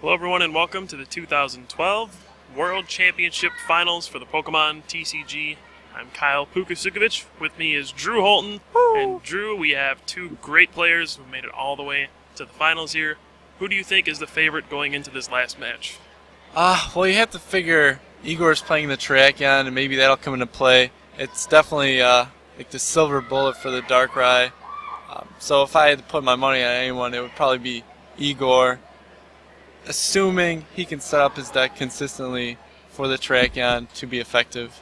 Hello everyone and welcome to the 2012 World Championship Finals for the Pokemon TCG. I'm Kyle Pooka Sucevich. With me is Drew Holton. Woo! And Drew, we have two great players who made it all the way to the finals here. Who do you think is the favorite going into this last match? Well, you have to figure Igor's playing the Terrakion, and maybe that'll come into play. It's definitely like the silver bullet for the Darkrai. So if I had to put my money on anyone, it would probably be Igor, assuming he can set up his deck consistently for the Terrakion to be effective.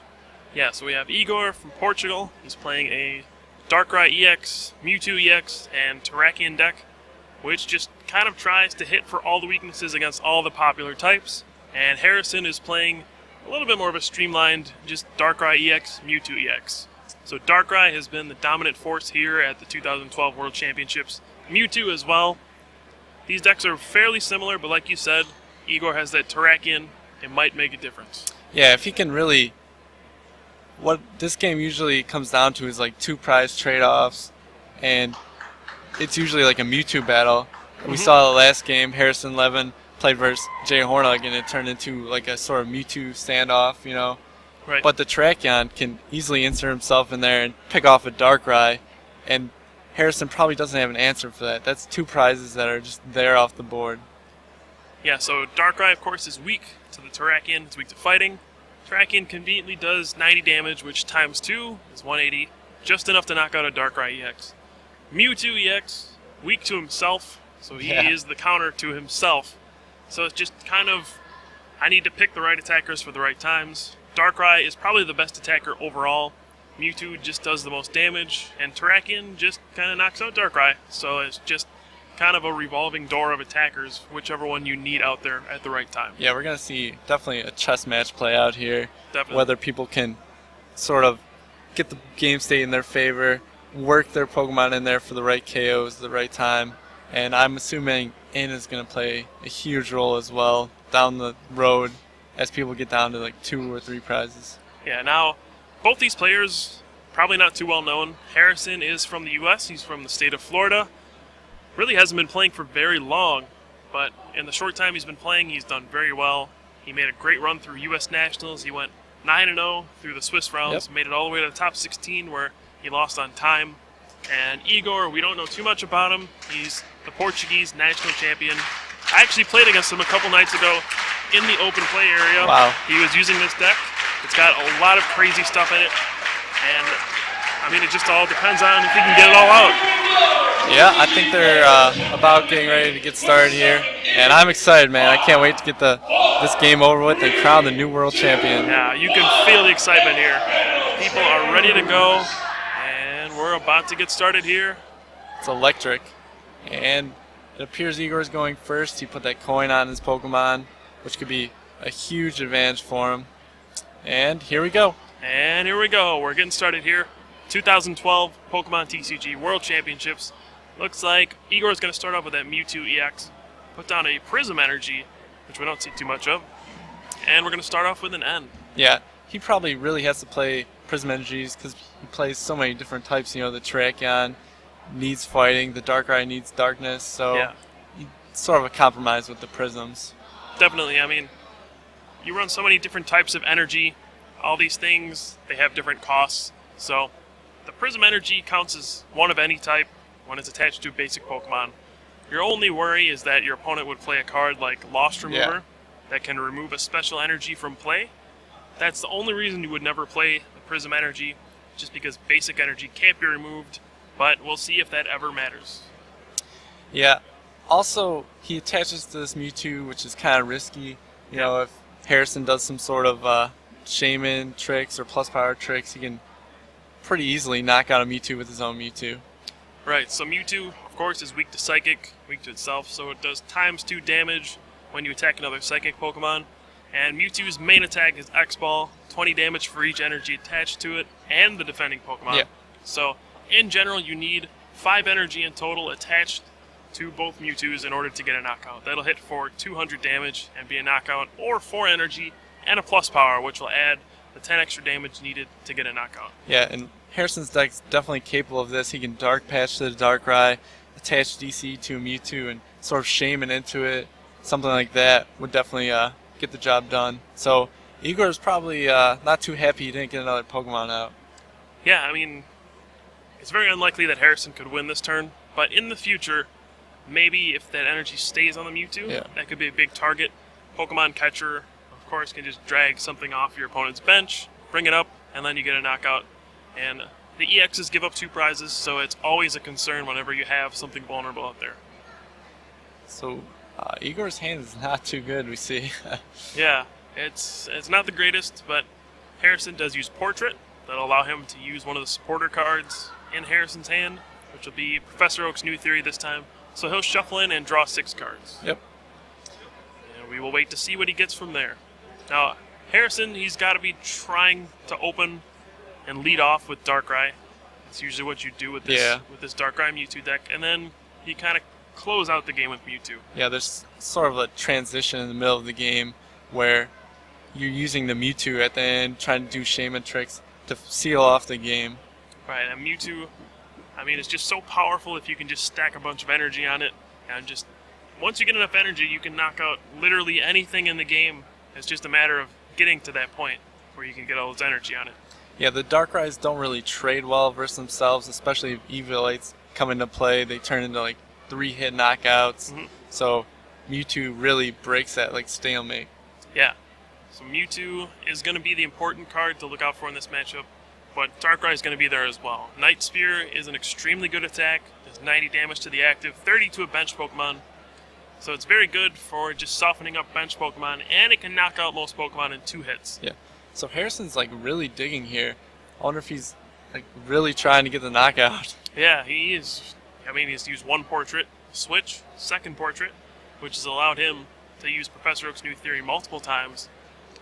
Yeah, so we have Igor from Portugal. He's playing a Darkrai EX, Mewtwo EX, and Terrakion deck, which just kind of tries to hit for all the weaknesses against all the popular types. And Harrison is playing a little bit more of a streamlined, just Darkrai EX, Mewtwo EX. So Darkrai has been the dominant force here at the 2012 World Championships. Mewtwo as well. These decks are fairly similar, but like you said, Igor has that Terrakion. It might make a difference. Yeah, if he can really... What this game usually comes down to is like two prize trade-offs, and it's usually like a Mewtwo battle. We saw the last game, Harrison Leven played versus Jay Hornung, and it turned into like a sort of Mewtwo standoff, you know. Right. But the Terrakion can easily insert himself in there and pick off a Darkrai, and Harrison probably doesn't have an answer for that. That's two prizes that are just there off the board. Yeah, so Darkrai, of course, is weak to the Terrakion. It's weak to fighting. Terrakion conveniently does 90 damage, which times 2 is 180, just enough to knock out a Darkrai EX. Mewtwo EX, weak to himself, so he is the counter to himself. So it's just kind of, I need to pick the right attackers for the right times. Darkrai is probably the best attacker overall. Mewtwo just does the most damage, and Terrakion just kind of knocks out Darkrai. So it's just kind of a revolving door of attackers, whichever one you need out there at the right time. Yeah, we're going to see definitely a chess match play out here. Definitely. Whether people can sort of get the game state in their favor, work their Pokemon in there for the right KOs at the right time. And I'm assuming In is going to play a huge role as well down the road as people get down to like 2 or 3 prizes. Yeah, now, both these players, probably not too well known. Harrison is from the U.S., he's from the state of Florida. Really hasn't been playing for very long, but in the short time he's been playing, he's done very well. He made a great run through U.S. Nationals. He went 9-0 through the Swiss rounds, made it all the way to the top 16 where he lost on time. And Igor, we don't know too much about him. He's the Portuguese national champion. I actually played against him a couple nights ago in the open play area. Wow. He was using this deck. It's got a lot of crazy stuff in it. And, I mean, it just all depends on if he can get it all out. Yeah, I think they're about getting ready to get started here. And I'm excited, man. I can't wait to get this game over with and crown the new world champion. Yeah, you can feel the excitement here. People are ready to go. And we're about to get started here. It's electric. And it appears Igor's going first. He put that coin on his Pokemon, which could be a huge advantage for him. And here we go. And here we go. We're getting started here. 2012 Pokemon TCG World Championships. Looks like Igor's going to start off with that Mewtwo EX. Put down a Prism Energy, which we don't see too much of. And we're going to start off with an N. Yeah, he probably really has to play Prism Energies because he plays so many different types. You know, the Terrakion needs fighting, the Darkrai needs darkness, so he's sort of a compromise with the Prisms. Definitely. I mean, you run so many different types of energy. All these things, they have different costs. So the Prism Energy counts as one of any type when it's attached to a basic Pokemon. Your only worry is that your opponent would play a card like Lost Remover that can remove a special energy from play. That's the only reason you would never play the Prism Energy, just because basic energy can't be removed, but we'll see if that ever matters. Yeah. Also, he attaches to this Mewtwo, which is kind of risky. You know, if Harrison does some sort of Shaman tricks or plus power tricks, he can pretty easily knock out a Mewtwo with his own Mewtwo. Right, so Mewtwo, of course, is weak to Psychic, weak to itself, so it does times 2 damage when you attack another Psychic Pokemon. And Mewtwo's main attack is X-Ball, 20 damage for each energy attached to it, and the defending Pokemon. Yeah. So, in general, you need 5 energy in total attached to both Mewtwo's in order to get a knockout. That'll hit for 200 damage and be a knockout, or 4 energy and a plus power, which will add the 10 extra damage needed to get a knockout. Yeah, and Harrison's deck's definitely capable of this. He can Dark Patch to the Darkrai, attach DC to a Mewtwo, and sort of Shaman into it, something like that would definitely get the job done. So Igor's probably not too happy he didn't get another Pokemon out. Yeah, I mean, it's very unlikely that Harrison could win this turn, but in the future, maybe if that energy stays on the Mewtwo, that could be a big target. Pokemon Catcher, of course, can just drag something off your opponent's bench, bring it up, and then you get a knockout. And the EXs give up 2 prizes, so it's always a concern whenever you have something vulnerable out there. So Igor's hand is not too good, we see. Yeah, it's not the greatest, but Harrison does use Portrait. That'll allow him to use one of the supporter cards in Harrison's hand, which will be Professor Oak's New Theory this time. So he'll shuffle in and draw 6 cards. Yep. And we will wait to see what he gets from there. Now, Harrison, he's got to be trying to open and lead off with Darkrai. That's usually what you do with this Darkrai Mewtwo deck. And then you kind of close out the game with Mewtwo. Yeah, there's sort of a transition in the middle of the game where you're using the Mewtwo at the end, trying to do Shaman tricks to seal off the game. Right, and Mewtwo, I mean, it's just so powerful if you can just stack a bunch of energy on it. And just, once you get enough energy, you can knock out literally anything in the game. It's just a matter of getting to that point where you can get all this energy on it. Yeah, the Darkrai's don't really trade well versus themselves, especially if Eviolites come into play. They turn into like 3-hit knockouts. Mm-hmm. So Mewtwo really breaks that like stalemate. Yeah. So Mewtwo is going to be the important card to look out for in this matchup, but Darkrai is going to be there as well. Night Spear is an extremely good attack. Does 90 damage to the active, 30 to a bench Pokemon. So it's very good for just softening up bench Pokemon, and it can knock out most Pokemon in 2 hits. Yeah. So Harrison's like really digging here. I wonder if he's like really trying to get the knockout. Yeah, he is. I mean, he's used 1 Portrait, switch, 2nd Portrait, which has allowed him to use Professor Oak's New Theory multiple times.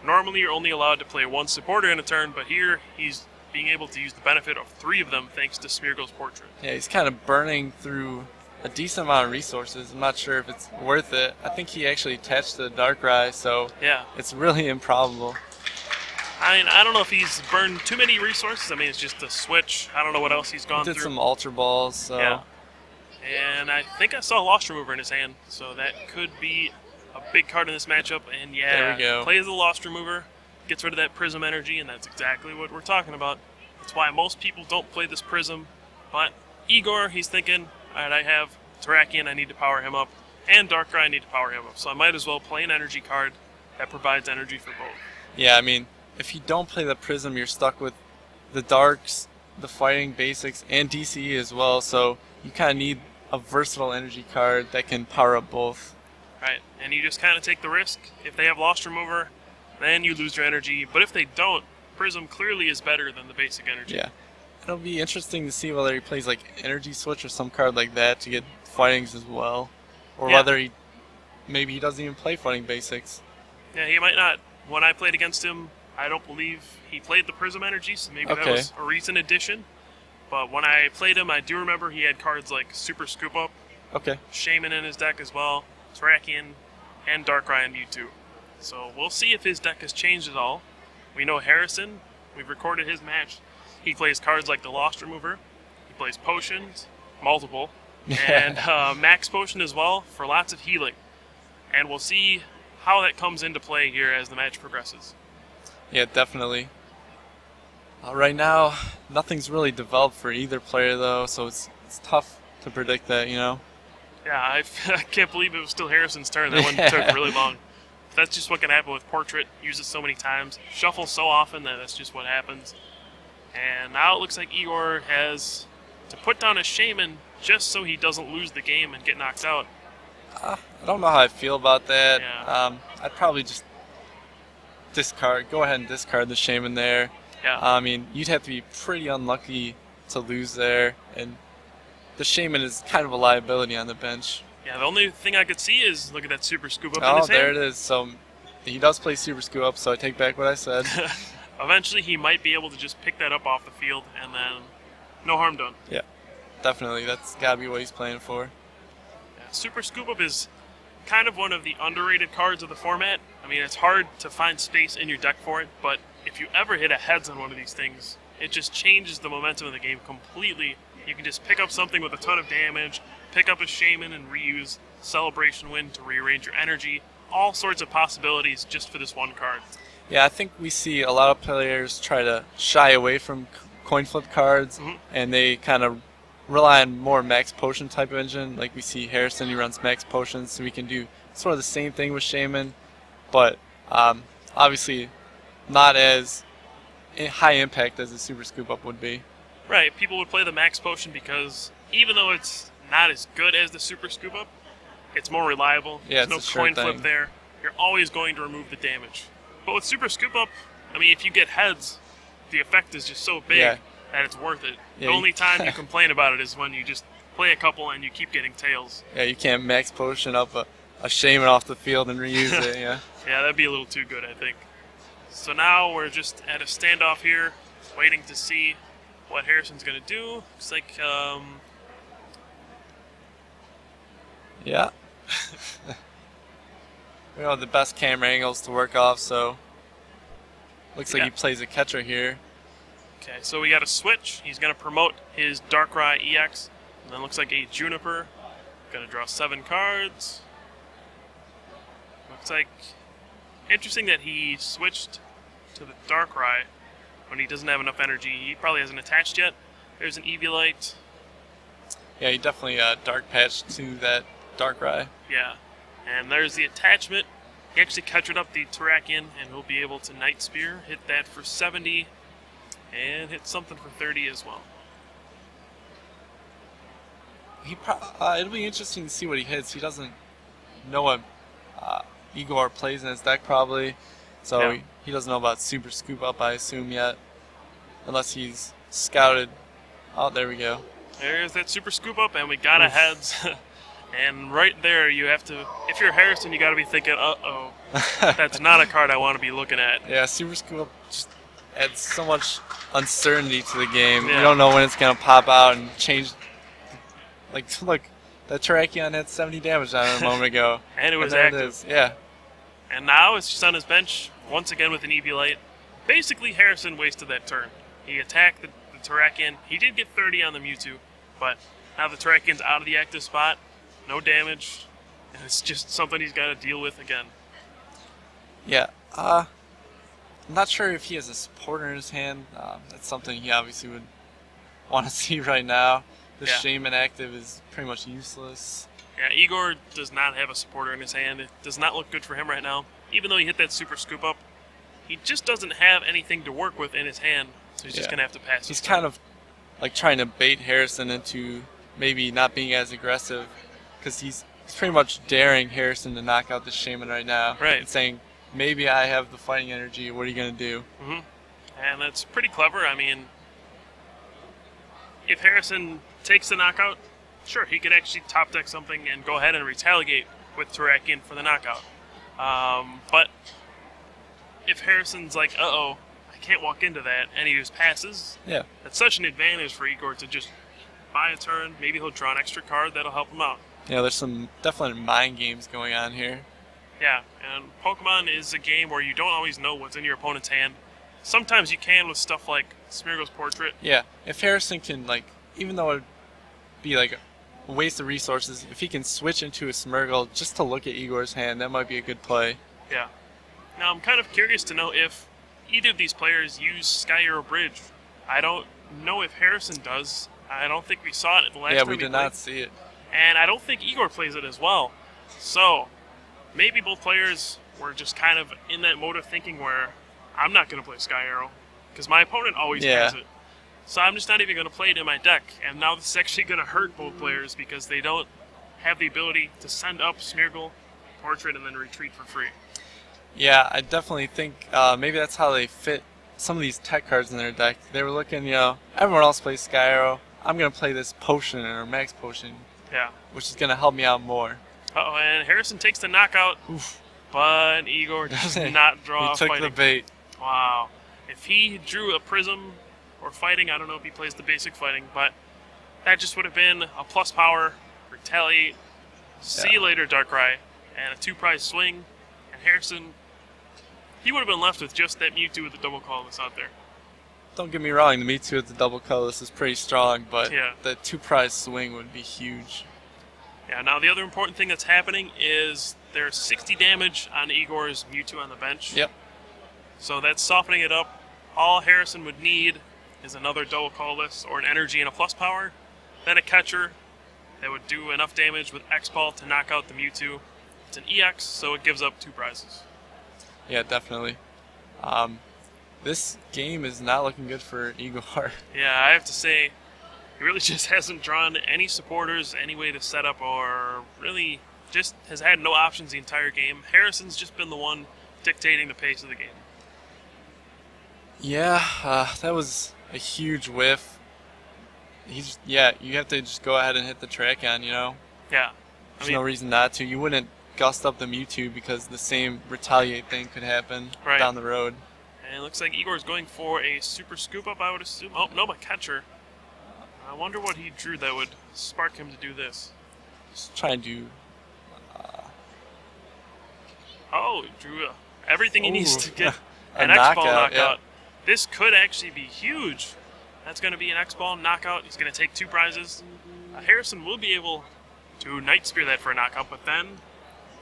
Normally, you're only allowed to play 1 supporter in a turn, but here he's being able to use the benefit of 3 of them thanks to Smeargle's Portrait. Yeah, he's kind of burning through a decent amount of resources. I'm not sure if it's worth it. I think he actually attached to the Darkrai, so yeah, it's really improbable. I mean, I don't know if he's burned too many resources. I mean, it's just a switch. I don't know what else he's gone through. He did some Ultra Balls, so... Yeah. And I think I saw Lost Remover in his hand, so that could be a big card in this matchup. And yeah, there we go. Plays the Lost Remover, gets rid of that Prism energy, and that's exactly what we're talking about. That's why most people don't play this Prism. But Igor, he's thinking, alright, I have Terrakion, I need to power him up, and Darkrai, I need to power him up. So I might as well play an energy card that provides energy for both. Yeah, I mean, if you don't play the Prism, you're stuck with the Darks, the Fighting Basics, and DCE as well, so you kind of need a versatile energy card that can power up both. Right, and you just kind of take the risk. If they have Lost Remover, then you lose your energy, but if they don't, Prism clearly is better than the basic energy. Yeah. It'll be interesting to see whether he plays like Energy Switch or some card like that to get Fightings as well, or whether maybe he doesn't even play Fighting Basics. Yeah, he might not. When I played against him, I don't believe he played the Prism energy, so maybe that was a recent addition. But when I played him, I do remember he had cards like Super Scoop Up, Shaman in his deck as well, Terrakion, and Darkrai and Mewtwo. So we'll see if his deck has changed at all. We know Harrison, we've recorded his match. He plays cards like the Lost Remover, he plays Potions, multiple, and Max Potion as well for lots of healing. And we'll see how that comes into play here as the match progresses. Yeah, definitely. Right now, nothing's really developed for either player though, so it's tough to predict that, you know? Yeah, I can't believe it was still Harrison's turn. That one took really long. That's just what can happen with Portrait. Uses so many times. Shuffles so often that that's just what happens. And now it looks like Igor has to put down a Shaman just so he doesn't lose the game and get knocked out. I don't know how I feel about that. Yeah. I'd probably just go ahead and discard the Shaman there. Yeah. I mean, you'd have to be pretty unlucky to lose there, and the Shaman is kind of a liability on the bench. Yeah, the only thing I could see is, look at that Super Scoop Up in his hand. Oh, there it is. So he does play Super Scoop Up, so I take back what I said. Eventually he might be able to just pick that up off the field, and then no harm done. Yeah, definitely. That's got to be what he's playing for. Yeah, Super Scoop Up is kind of one of the underrated cards of the format. I mean, it's hard to find space in your deck for it, but if you ever hit a heads on one of these things, it just changes the momentum of the game completely. You can just pick up something with a ton of damage, pick up a Shaman and reuse Celebration Wind to rearrange your energy. All sorts of possibilities just for this one card. Yeah, I think we see a lot of players try to shy away from coin flip cards, and they kind of rely on more max potion type of engine. Like we see Harrison, he runs max potions, so we can do sort of the same thing with Shaman, but obviously not as high impact as the Super Scoop Up would be. Right, people would play the max potion because even though it's not as good as the Super Scoop Up, it's more reliable. Yeah, There's no coin flip there. You're always going to remove the damage. But with Super Scoop Up, I mean, if you get heads, the effect is just so big that it's worth it. Yeah, the only time you complain about it is when you just play a couple and you keep getting tails. Yeah, you can't max potion up a Shaman off the field and reuse it, yeah. Yeah, that'd be a little too good, I think. So now we're just at a standoff here, waiting to see what Harrison's going to do. Looks like, yeah. We don't have the best camera angles to work off, so looks like he plays a catcher here. Okay, so we got a switch. He's going to promote his Darkrai EX, and then looks like a Juniper. Going to draw 7 cards. Looks like interesting that he switched to the Darkrai when he doesn't have enough energy. He probably hasn't attached yet. There's an Eviolite. Yeah, he definitely dark patched to that Darkrai. Yeah. And there's the attachment. He actually catchered up the Terrakion, and he'll be able to Night Spear, hit that for 70, and hit something for 30 as well. It'll be interesting to see what he hits. He doesn't know what Igor plays in his deck probably, so he doesn't know about Super Scoop Up, I assume, yet, unless he's scouted. Oh, there we go. There's that Super Scoop Up, and we got a heads. And right there, you have to, if you're Harrison, you got to be thinking, uh-oh, that's not a card I want to be looking at. Yeah, Super Scoop Up just adds so much uncertainty to the game. You don't know when it's going to pop out and change. Like, look, that Terrakion had 70 damage on it a moment ago. And it was active. Yeah. And now it's just on his bench, once again with an Eviolite. Basically, Harrison wasted that turn. He attacked the Terrakion. He did get 30 on the Mewtwo, but now the Terrakion's out of the active spot. No damage, and it's just something he's got to deal with again. Yeah, I'm not sure if he has a supporter in his hand. That's something he obviously would want to see right now. The Shaman active is pretty much useless. Yeah, Igor does not have a supporter in his hand. It does not look good for him right now. Even though he hit that Super Scoop Up, he just doesn't have anything to work with in his hand, so he's just going to have to pass. He's kind of like trying to bait Harrison into maybe not being as aggressive, because he's pretty much daring Harrison to knock out the Shaman right now. Right. And saying, maybe I have the fighting energy, what are you going to do? And that's pretty clever. I mean, if Harrison takes the knockout, sure, he could actually top deck something and go ahead and retaliate with Terrakion for the knockout. But if Harrison's like, uh-oh, I can't walk into that, and he just passes, that's such an advantage for Igor to just buy a turn. Maybe he'll draw an extra card that'll help him out. Yeah, there's some definite mind games going on here. Yeah, and Pokemon is a game where you don't always know what's in your opponent's hand. Sometimes you can with stuff like Smeargle's Portrait. Yeah, if Harrison can, like, even though it would be like a waste of resources, if he can switch into a Smeargle just to look at Igor's hand, that might be a good play. Yeah. Now, I'm kind of curious to know if either of these players use Sky Arrow Bridge. I don't know if Harrison does. I don't think we saw it the last time we did not see it. And I don't think Igor plays it as well. So, maybe both players were just kind of in that mode of thinking where I'm not going to play Sky Arrow, because my opponent always has it. So I'm just not even going to play it in my deck. And now this is actually going to hurt both players because they don't have the ability to send up Smeargle, Portrait, and then retreat for free. Yeah, I definitely think maybe that's how they fit some of these tech cards in their deck. They were looking, everyone else plays Sky Arrow. I'm going to play this potion or max potion. Yeah. Which is going to help me out more. Uh-oh, and Harrison takes the knockout. Oof. But Igor does not draw He took fighting. the bait. Wow. If he drew a Prism or fighting, I don't know if he plays the basic fighting, but that just would have been a plus power, retaliate, see you later, Darkrai, and a 2-prize swing. And Harrison, he would have been left with just that Mewtwo with the double colorless out there. Don't get me wrong, the Mewtwo with the double colorless is pretty strong, but Yeah. the 2-prize swing would be huge. Yeah, now the other important thing that's happening is there's 60 damage on Igor's Mewtwo on the bench. Yep. So that's softening it up. All Harrison would need is another double colorless or an energy and a plus power, then a catcher that would do enough damage with X-Ball to knock out the Mewtwo. It's an EX, so it gives up 2 prizes. Yeah, definitely. This game is not looking good for Igor. Yeah, I have to say, he really just hasn't drawn any supporters, any way to set up, or really just has had no options the entire game. Harrison's just been the one dictating the pace of the game. Yeah, that was a huge whiff. You have to just go ahead and hit the track on, you know? Yeah. There's no reason not to. You wouldn't gust up the Mewtwo because the same retaliate thing could happen down the road. And it looks like Igor's going for a super scoop up, I would assume. Oh, no, but catcher. I wonder what he drew that would spark him to do this. Just try and do... he drew everything he needs to get an a X-Ball knockout. knockout. This could actually be huge. That's going to be an X-Ball knockout. He's going to take 2 prizes. Harrison will be able to Night Spear that for a knockout, but then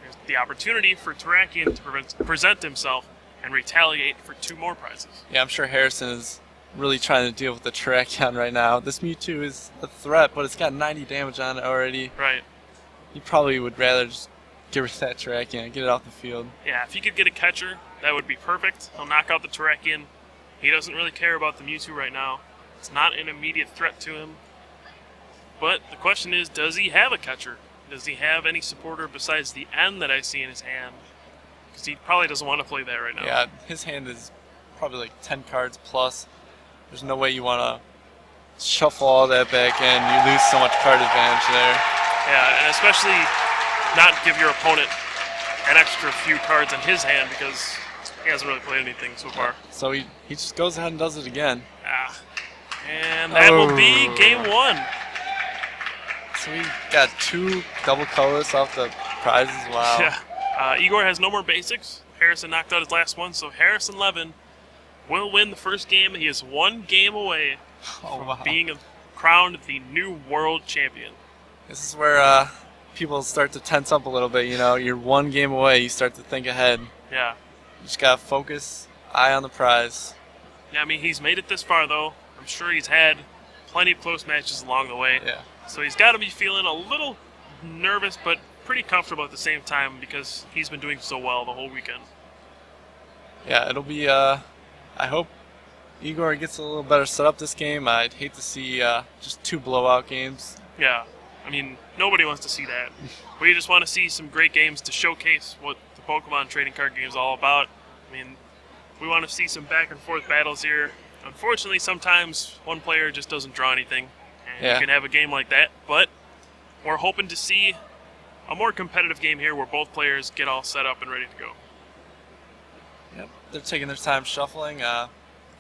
there's the opportunity for Terrakion to present himself and retaliate for 2 more prizes. Yeah, I'm sure Harrison is really trying to deal with the Terrakion right now. This Mewtwo is a threat, but it's got 90 damage on it already. Right. He probably would rather just get rid of that Terrakion, get it off the field. Yeah, if he could get a catcher, that would be perfect. He'll knock out the Terrakion. He doesn't really care about the Mewtwo right now. It's not an immediate threat to him. But the question is, does he have a catcher? Does he have any supporter besides the N that I see in his hand? Because he probably doesn't want to play that right now. Yeah, his hand is probably like 10 cards plus. There's no way you want to shuffle all that back in. You lose so much card advantage there. Yeah, and especially not give your opponent an extra few cards in his hand because he hasn't really played anything so far. So he just goes ahead and does it again. And that will be game 1. So we got 2 double colors off the prizes. Wow. Yeah. Igor has no more basics. Harrison knocked out his last one, so Harrison Leven will win the first game. He is 1 game away from being crowned the new world champion. This is where people start to tense up a little bit. You know, you're 1 game away. You start to think ahead. Yeah. You just gotta focus, eye on the prize. Yeah, I mean, he's made it this far, though. I'm sure he's had plenty of close matches along the way. Yeah. So he's got to be feeling a little nervous, but pretty comfortable at the same time because he's been doing so well the whole weekend. Yeah, it'll be, I hope Igor gets a little better set up this game. I'd hate to see just 2 blowout games. Yeah, I mean, nobody wants to see that. We just want to see some great games to showcase what the Pokemon trading card game is all about. I mean, we want to see some back and forth battles here. Unfortunately, sometimes one player just doesn't draw anything, and you can have a game like that. But we're hoping to see a more competitive game here where both players get all set up and ready to go. Yep, they're taking their time shuffling,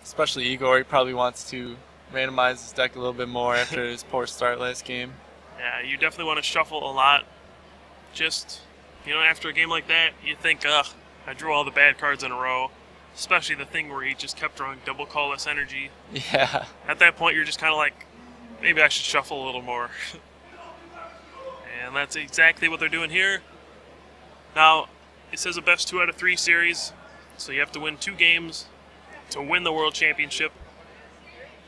especially Igor. He probably wants to randomize his deck a little bit more after his poor start last game. Yeah, you definitely want to shuffle a lot. Just, after a game like that, you think, I drew all the bad cards in a row. Especially the thing where he just kept drawing double colorless energy. Yeah. At that point, you're just kind of like, maybe I should shuffle a little more. And that's exactly what they're doing here. Now, it says a best 2 out of 3 series, so you have to win 2 games to win the World Championship.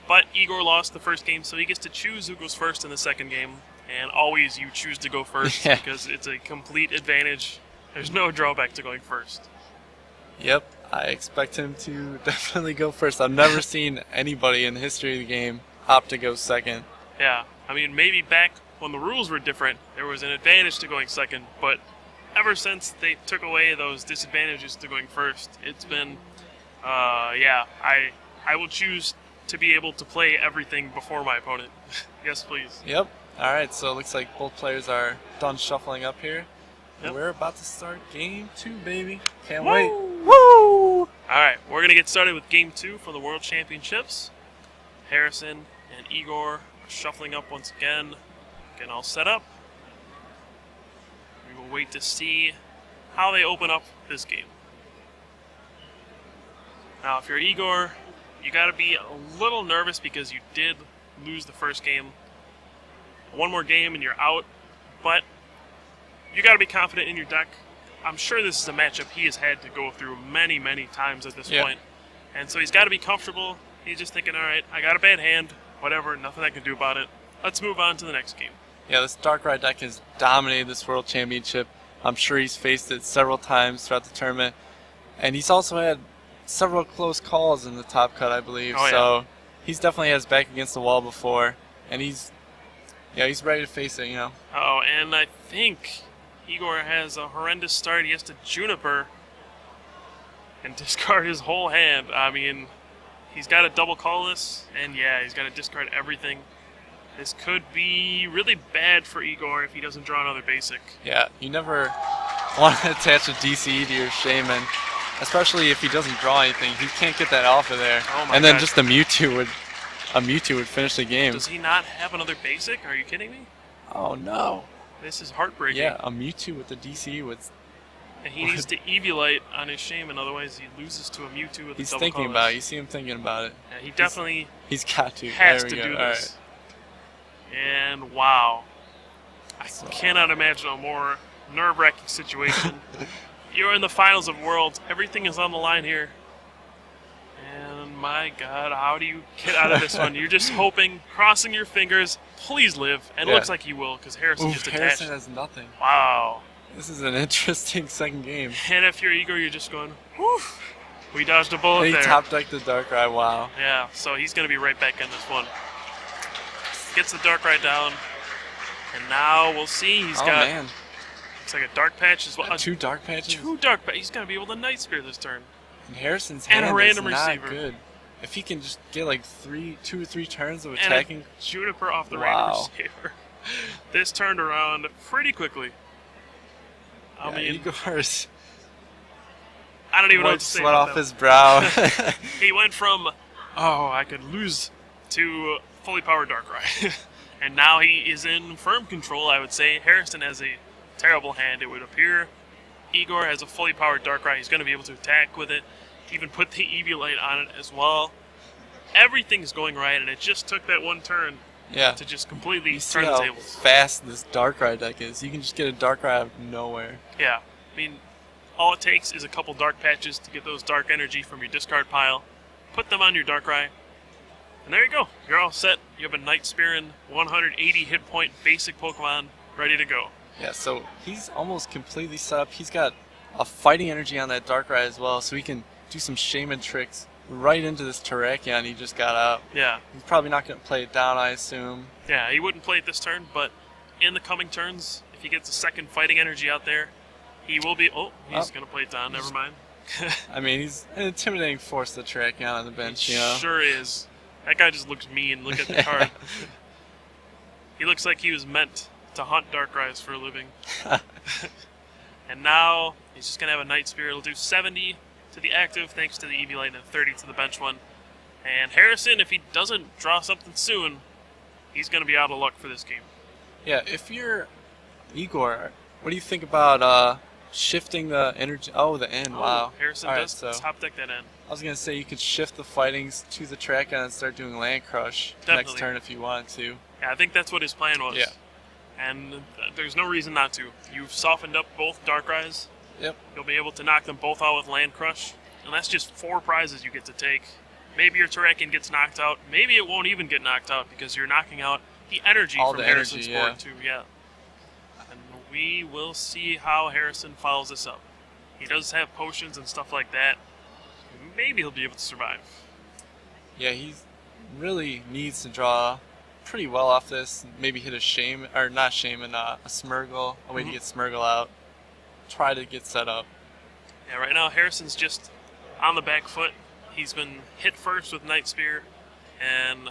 But Igor lost the first game, so he gets to choose who goes first in the second game. And always you choose to go first because it's a complete advantage. There's no drawback to going first. Yep. I expect him to definitely go first. I've never seen anybody in the history of the game opt to go second. Yeah, I mean, maybe back when the rules were different, there was an advantage to going second, but ever since they took away those disadvantages to going first, it's been, I will choose to be able to play everything before my opponent. Yes, please. Yep. All right, so it looks like both players are done shuffling up here. Yep. We're about to start game 2, baby. Can't wait. Woo! Alright, we're going to get started with game 2 for the World Championships. Harrison and Igor are shuffling up once again, getting all set up. We will wait to see how they open up this game. Now, if you're Igor, you got to be a little nervous because you did lose the first game. 1 more game and you're out, but you got to be confident in your deck. I'm sure this is a matchup he has had to go through many, many times at this point. And so he's got to be comfortable. He's just thinking, all right, I got a bad hand, whatever, nothing I can do about it. Let's move on to the next game. Yeah, this Darkrai deck has dominated this World Championship. I'm sure he's faced it several times throughout the tournament. And he's also had several close calls in the top cut, I believe. So he's definitely had his back against the wall before. And he's ready to face it, you know. Oh, and I think Igor has a horrendous start. He has to Juniper and discard his whole hand. I mean, he's got to double call this, and yeah, he's got to discard everything. This could be really bad for Igor if he doesn't draw another basic. Yeah, you never want to attach a DCE to your Shaman, especially if he doesn't draw anything. He can't get that off of there. Oh my and then God. just a Mewtwo would finish the game. Does he not have another basic? Are you kidding me? Oh no. This is heartbreaking. Yeah, a Mewtwo with the DCE would. And he needs to Eviolite on his Shaman, otherwise he loses to a Mewtwo with He's a double thinking colors. about it. You see him thinking about it. Yeah, he definitely He's got to. has There to we do go. this. And wow. I cannot imagine a more nerve-wracking situation. You're in the finals of Worlds. Everything is on the line here. And my God, how do you get out of this one? You're just hoping, crossing your fingers, please live. And it looks like you will, because Harrison just attached. Harrison has nothing. Wow. This is an interesting second game. And if you're Igor, you're just going, whew, we dodged a bullet And he there. top decked the Darkrai, wow. Yeah, so he's going to be right back in this one. Gets the Darkrai down. And now we'll see. He's got, man. looks like a Dark Patch as well. Two Dark Patches? Two Dark Patches. He's going to be able to Night Spear this turn. And Harrison's And a hand random is not receiver. good. If he can just get like 2 or 3 turns of And attacking. a Juniper off the Wow. random receiver. This turned around pretty quickly. I mean, Igor's I don't even know what wiped to say sweat about off that. his brow. He went from, oh, I could lose, to fully powered Darkrai. And now he is in firm control, I would say. Harrison has a terrible hand, it would appear. Igor has a fully powered Darkrai. He's going to be able to attack with it. Even put the Eviolite on it as well. Everything's going right, and it just took that one turn Yeah. to just completely You see turn the how tables. fast this Darkrai deck is. You can just get a Darkrai out of nowhere. Yeah, I mean, all it takes is a couple Dark Patches to get those Dark Energy from your discard pile. Put them on your Darkrai, and there you go. You're all set. You have a Night Spearing 180 hit point basic Pokemon ready to go. Yeah, so he's almost completely set up. He's got a fighting energy on that Darkrai as well, so he can do some Shaman tricks right into this Terrakion he just got out. Yeah, He's probably not going to play it down, I assume. yeah, he wouldn't play it this turn, but in the coming turns, if he gets a second Fighting Energy out there, he will be... Oh, he's going to play it down. Never mind. I mean, he's an intimidating force, the Terrakion on the bench, you know? Sure is. That guy just looks mean. Look at the card. He looks like he was meant to hunt Darkrai's for a living. And now he's just going to have a Night Spear. It'll do 70 to the active thanks to the Eviolite and 30 to the bench one. And Harrison, if he doesn't draw something soon, he's going to be out of luck for this game. Yeah, if you're Igor, what do you think about shifting the energy? Oh, the end, wow. Harrison All right, does so top deck that end. I was going to say you could shift the fightings to the Terrakion and start doing Land Crush Definitely. next turn if you wanted to. Yeah, I think that's what his plan was. Yeah. And there's no reason not to. You've softened up both Darkrai's. Yep. You'll be able to knock them both out with Land Crush. And that's just 4 prizes you get to take. Maybe your Terrakion gets knocked out. Maybe it won't even get knocked out because you're knocking out the energy All from the Harrison's energy, board too. Yeah. And we will see how Harrison follows this up. He does have potions and stuff like that. Maybe he'll be able to survive. Yeah, he really needs to draw pretty well off this. Maybe hit a Shaman, or not Shaman, a Smeargle, a way to get Smeargle out. Try to get set up. Yeah, right now Harrison's just on the back foot. He's been hit first with Night Spear, and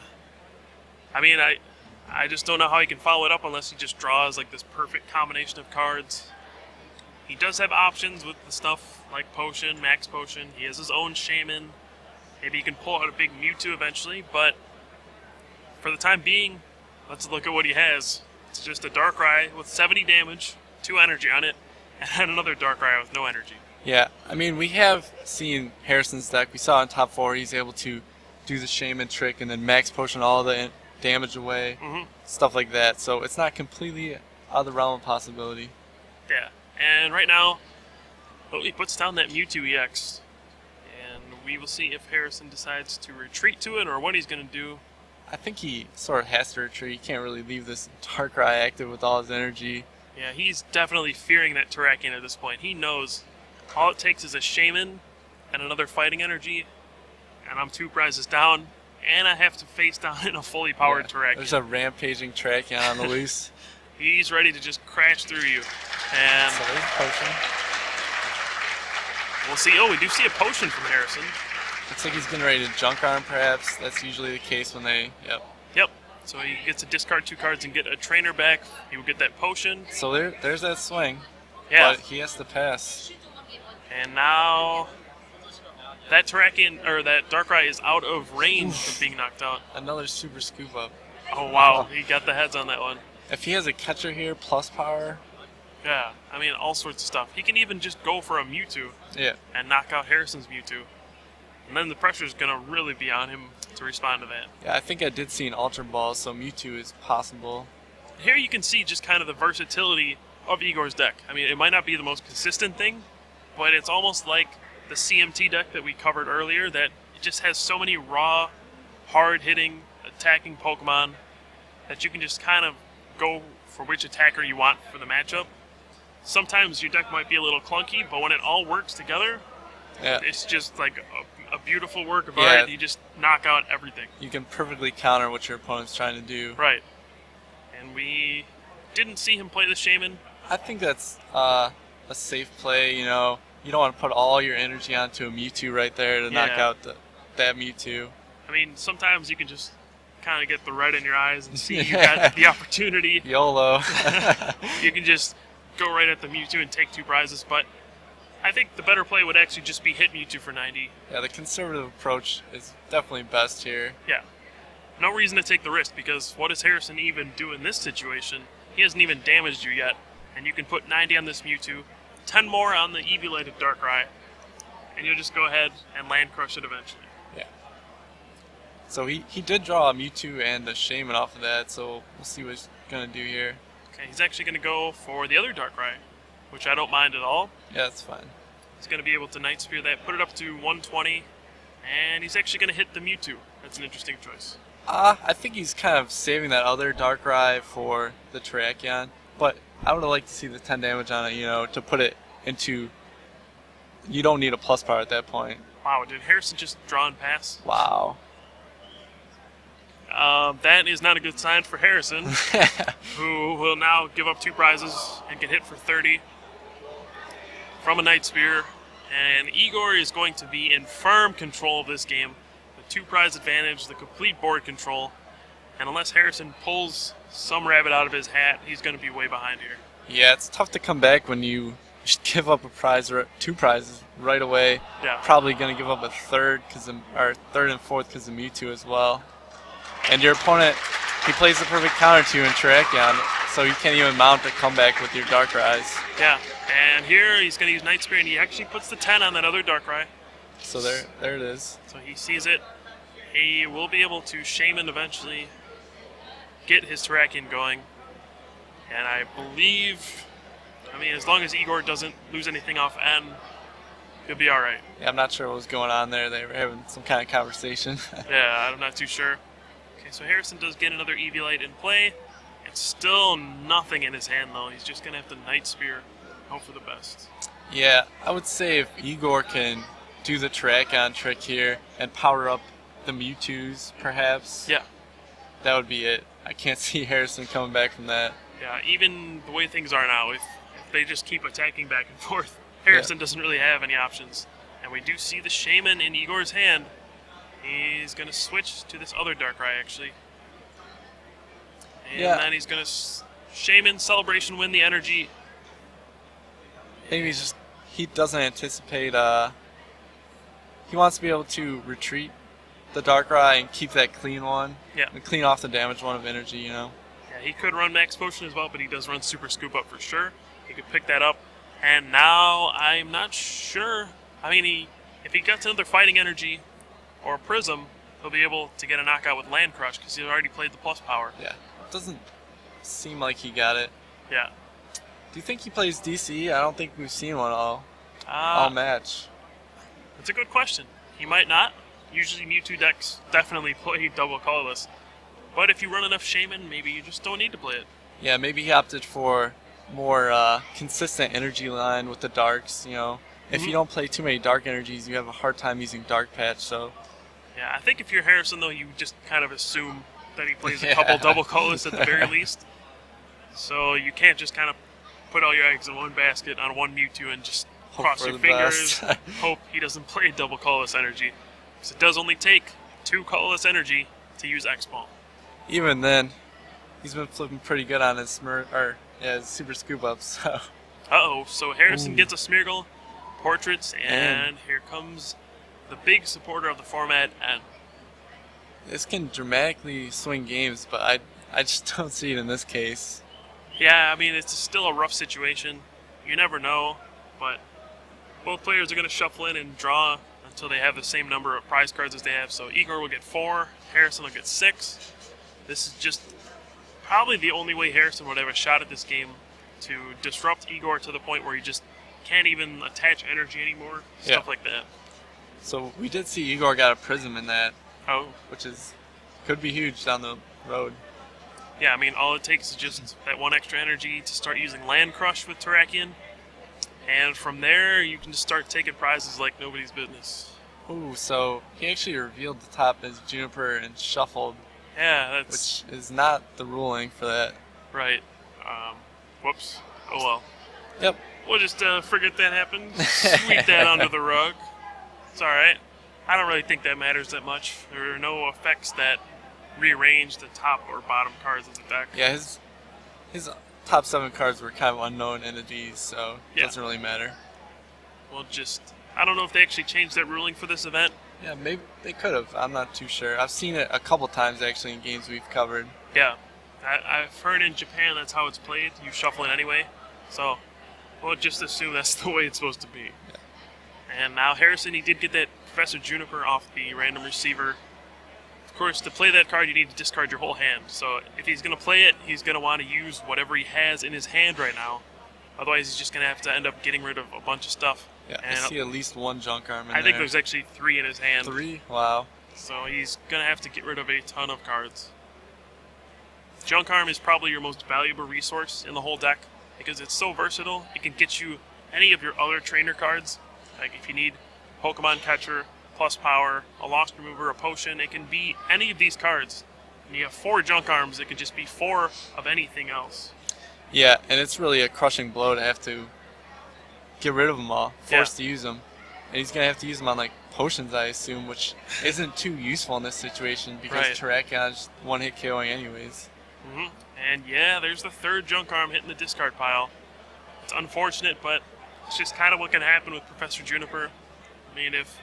I mean, I just don't know how he can follow it up unless he just draws like this perfect combination of cards. He does have options with the stuff like Potion, Max Potion. He has his own Shaman. Maybe he can pull out a big Mewtwo eventually, but for the time being, let's look at what he has. It's just a Darkrai with 70 damage, 2 energy on it, and another Darkrai with no energy. Yeah, I mean, we have seen Harrison's deck. We saw in top 4 he's able to do the Shaman trick and then Max Potion all the damage away, stuff like that. So it's not completely out of the realm of possibility. Yeah, and right now, he puts down that Mewtwo EX, and we will see if Harrison decides to retreat to it or what he's going to do. I think he sort of has to retreat. He can't really leave this Darkrai active with all his energy. Yeah, he's definitely fearing that Terrakion at this point. He knows all it takes is a Shaman and another fighting energy, and I'm 2 prizes down, and I have to face down in a fully powered Terrakion. There's a rampaging Terrakion on the loose. He's ready to just crash through you. And so there's a potion. We'll see. Oh, we do see a potion from Harrison. Looks like he's getting ready to junk arm, perhaps. That's usually the case when they... Yep. So he gets to discard 2 cards and get a trainer back. He will get that potion. So there's that swing. Yeah. But he has to pass. And now that Terrakion, or that Darkrai is out of range of being knocked out. Another super scoop up. Oh, wow. He got the heads on that one. If he has a catcher here, plus power... Yeah, I mean, all sorts of stuff. He can even just go for a Mewtwo and knock out Harrison's Mewtwo. And then the pressure is going to really be on him to respond to that. Yeah, I think I did see an Ultra Ball, so Mewtwo is possible. Here you can see just kind of the versatility of Igor's deck. I mean, it might not be the most consistent thing, but it's almost like the CMT deck that we covered earlier, that it just has so many raw, hard-hitting, attacking Pokemon that you can just kind of go for which attacker you want for the matchup. Sometimes your deck might be a little clunky, but when it all works together, it's just like a beautiful work of art. You just knock out everything. You can perfectly counter what your opponent's trying to do. Right. And we didn't see him play the Shaman. I think that's a safe play, you know. You don't want to put all your energy onto a Mewtwo right there to knock out that Mewtwo. I mean, sometimes you can just kind of get the red in your eyes and see you got the opportunity. YOLO. You can just go right at the Mewtwo and take 2 prizes, but I think the better play would actually just be hit Mewtwo for 90. Yeah, the conservative approach is definitely best here. Yeah. No reason to take the risk, because what does Harrison even do in this situation? He hasn't even damaged you yet, and you can put 90 on this Mewtwo, 10 more on the Evilated Darkrai, and you'll just go ahead and land crush it eventually. Yeah. So he did draw a Mewtwo and a Shaman off of that, so we'll see what he's going to do here. Okay, he's actually going to go for the other Darkrai, which I don't mind at all. Yeah, that's fine. He's going to be able to Night Spear that, put it up to 120, and he's actually going to hit the Mewtwo. That's an interesting choice. I think he's kind of saving that other Darkrai for the Terrakion, but I would have liked to see the 10 damage on it, you know, to put it into... You don't need a plus power at that point. Wow, did Harrison just draw and pass? Wow. That is not a good sign for Harrison, who will now give up 2 prizes and get hit for 30 from a Night Spear. And Igor is going to be in firm control of this game. The 2-prize advantage, the complete board control. And unless Harrison pulls some rabbit out of his hat, he's going to be way behind here. Yeah, it's tough to come back when you just give up a prize or 2 prizes right away. Yeah. Probably going to give up a third and fourth because of Mewtwo as well. And your opponent, he plays the perfect counter to you in Terrakion, so you can't even mount a comeback with your Darkrai's. Yeah, and here he's going to use Night Spear, and he actually puts the 10 on that other Darkrai. So there it is. So he sees it. He will be able to Shaman eventually, get his Terrakion going. And I believe, I mean, as long as Igor doesn't lose anything off N, he'll be alright. Yeah, I'm not sure what was going on there. They were having some kind of conversation. Yeah, I'm not too sure. Okay, so Harrison does get another Eviolite in play. It's still nothing in his hand, though. He's just going to have to Night Spear, hope for the best. Yeah, I would say if Igor can do the Terrakion trick here and power up the Mewtwo's, perhaps, that would be it. I can't see Harrison coming back from that. Yeah, even the way things are now, if they just keep attacking back and forth, Harrison doesn't really have any options. And we do see the Shaman in Igor's hand. He's going to switch to this other Darkrai, actually. And then he's going to Shaman, Celebration, win the energy. Maybe he doesn't anticipate, he wants to be able to retreat the Darkrai and keep that clean one. Yeah. And clean off the damaged one of energy, you know. Yeah, he could run Max Potion as well, but he does run Super Scoop Up for sure. He could pick that up. And now I'm not sure. I mean, if he gets another Fighting Energy or Prism, he'll be able to get a knockout with Land Crush because he already played the plus power. Yeah. Doesn't seem like he got it. Yeah. Do you think he plays DC? I don't think we've seen one all match. That's a good question. He might not. Usually Mewtwo decks definitely play double colorless. But if you run enough Shaman, maybe you just don't need to play it. Yeah, maybe he opted for more consistent energy line with the darks, you know. If you don't play too many dark energies, you have a hard time using Dark Patch, so... Yeah, I think if you're Harrison, though, you just kind of assume that he plays a couple double colorless at the very least. So you can't just kind of put all your eggs in one basket on one Mewtwo and just cross your fingers, hope he doesn't play double colorless energy. Because it does only take 2 colorless energy to use X-Ball. Even then, he's been flipping pretty good on his his Super Scoop Ups. So. Uh-oh, so Harrison gets a Smeargle, Portraits, and here comes the big supporter of the format, and this can dramatically swing games, but I just don't see it in this case. Yeah, I mean, it's still a rough situation. You never know, but both players are going to shuffle in and draw until they have the same number of prize cards as they have. So Igor will get 4, Harrison will get 6. This is just probably the only way Harrison would have a shot at this game, to disrupt Igor to the point where he just can't even attach energy anymore, stuff like that. So we did see Igor got a Prism in that, which could be huge down the road. Yeah, I mean, all it takes is just that 1 extra energy to start using Land Crush with Terrakion, and from there you can just start taking prizes like nobody's business. Ooh, so he actually revealed the top as Juniper and shuffled. Yeah, which is not the ruling for that. Right. Whoops. Oh well. Yep. We'll just forget that happened. Sweep that under the rug. It's alright. I don't really think that matters that much. There are no effects that rearrange the top or bottom cards of the deck. Yeah, his top 7 cards were kind of unknown entities, so it doesn't really matter. Well, I don't know if they actually changed that ruling for this event. Yeah, maybe they could have. I'm not too sure. I've seen it a couple times, actually, in games we've covered. Yeah. I've heard in Japan that's how it's played. You shuffle it anyway. So we'll just assume that's the way it's supposed to be. Yeah. And now Harrison, he did get that Professor Juniper off the random receiver. Of course, to play that card, you need to discard your whole hand. So if he's going to play it, he's going to want to use whatever he has in his hand right now. Otherwise, he's just going to have to end up getting rid of a bunch of stuff. Yeah, and I see at least 1 junk arm in there. I think there's actually 3 in his hand. 3? Wow. So he's going to have to get rid of a ton of cards. Junk arm is probably your most valuable resource in the whole deck because it's so versatile. It can get you any of your other trainer cards. Like if you need Pokemon Catcher, plus power, a Lost Remover, a potion, it can be any of these cards. And you have 4 junk arms, it could just be 4 of anything else. Yeah, and it's really a crushing blow to have to get rid of them all, forced to use them. And he's going to have to use them on like potions, I assume, which isn't too useful in this situation because Terrakion's 1-hit KOing anyways. And yeah, there's the 3rd junk arm hitting the discard pile. It's unfortunate, but it's just kind of what can happen with Professor Juniper. I mean, if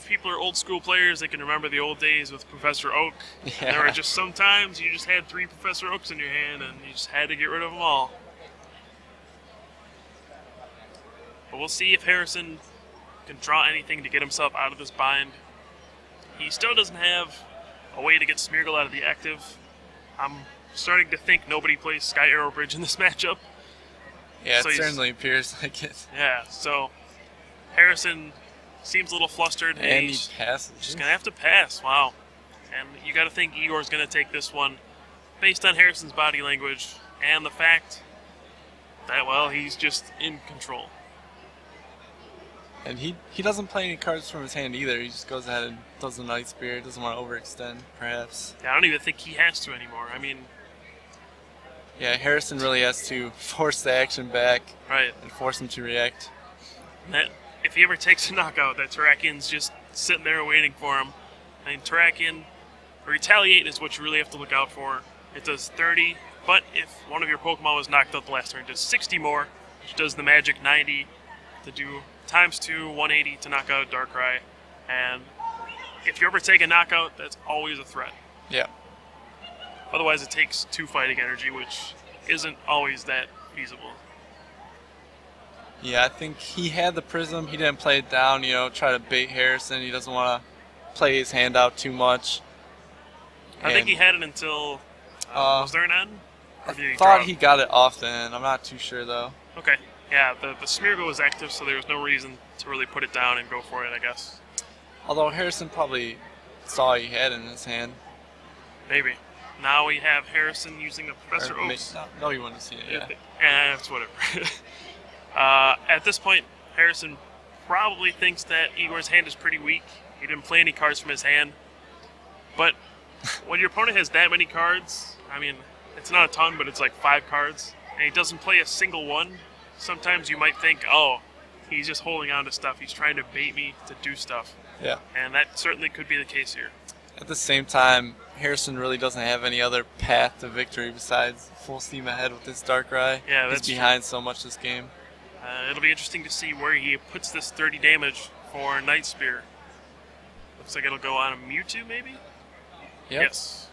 people are old school players, they can remember the old days with Professor Oak. Yeah. There were just sometimes you just had 3 Professor Oaks in your hand and you just had to get rid of them all. But we'll see if Harrison can draw anything to get himself out of this bind. He still doesn't have a way to get Smeargle out of the active. I'm starting to think nobody plays Sky Arrow Bridge in this matchup. Yeah, so it certainly appears like it. Yeah, so Harrison seems a little flustered. And he passes. Just going to have to pass. Wow. And you got to think Igor's going to take this one based on Harrison's body language and the fact that, well, he's just in control. And he doesn't play any cards from his hand either. He just goes ahead and does the Night Spirit. Doesn't want to overextend, perhaps. Yeah, I don't even think he has to anymore. I mean... Yeah, Harrison really has to force the action back. Right. And force him to react. That, if he ever takes a knockout, that Terrakion's just sitting there waiting for him. I mean, Terrakion, Retaliate is what you really have to look out for. It does 30, but if one of your Pokemon was knocked out the last turn, it does 60 more, which does the magic 90 to do ×2, 180 to knock out a Darkrai. And if you ever take a knockout, that's always a threat. Yeah. Otherwise, it takes 2 fighting energy, which isn't always that feasible. Yeah, I think he had the Prism. He didn't play it down, try to bait Harrison. He doesn't want to play his hand out too much. I think he had it until... was there an end? Or did I he thought draw? he got it often. I'm not too sure though. Okay. Yeah, the Smeargle was active, so there was no reason to really put it down and go for it, I guess. Although Harrison probably saw he had it in his hand. Maybe. Now we have Harrison using the Professor Or Oaks. no, you wouldn't have seen it. Yeah. It's whatever. At this point, Harrison probably thinks that Igor's hand is pretty weak. He didn't play any cards from his hand. But when your opponent has that many cards, I mean, it's not a ton, but it's like 5 cards, and he doesn't play a single one, sometimes you might think, oh, he's just holding on to stuff. He's trying to bait me to do stuff. Yeah. And that certainly could be the case here. At the same time, Harrison really doesn't have any other path to victory besides full steam ahead with this Darkrai. Yeah, that's He's behind so much this game. It'll be interesting to see where he puts this 30 damage for Night Spear. Looks like it'll go on a Mewtwo, maybe? Yep. Yes.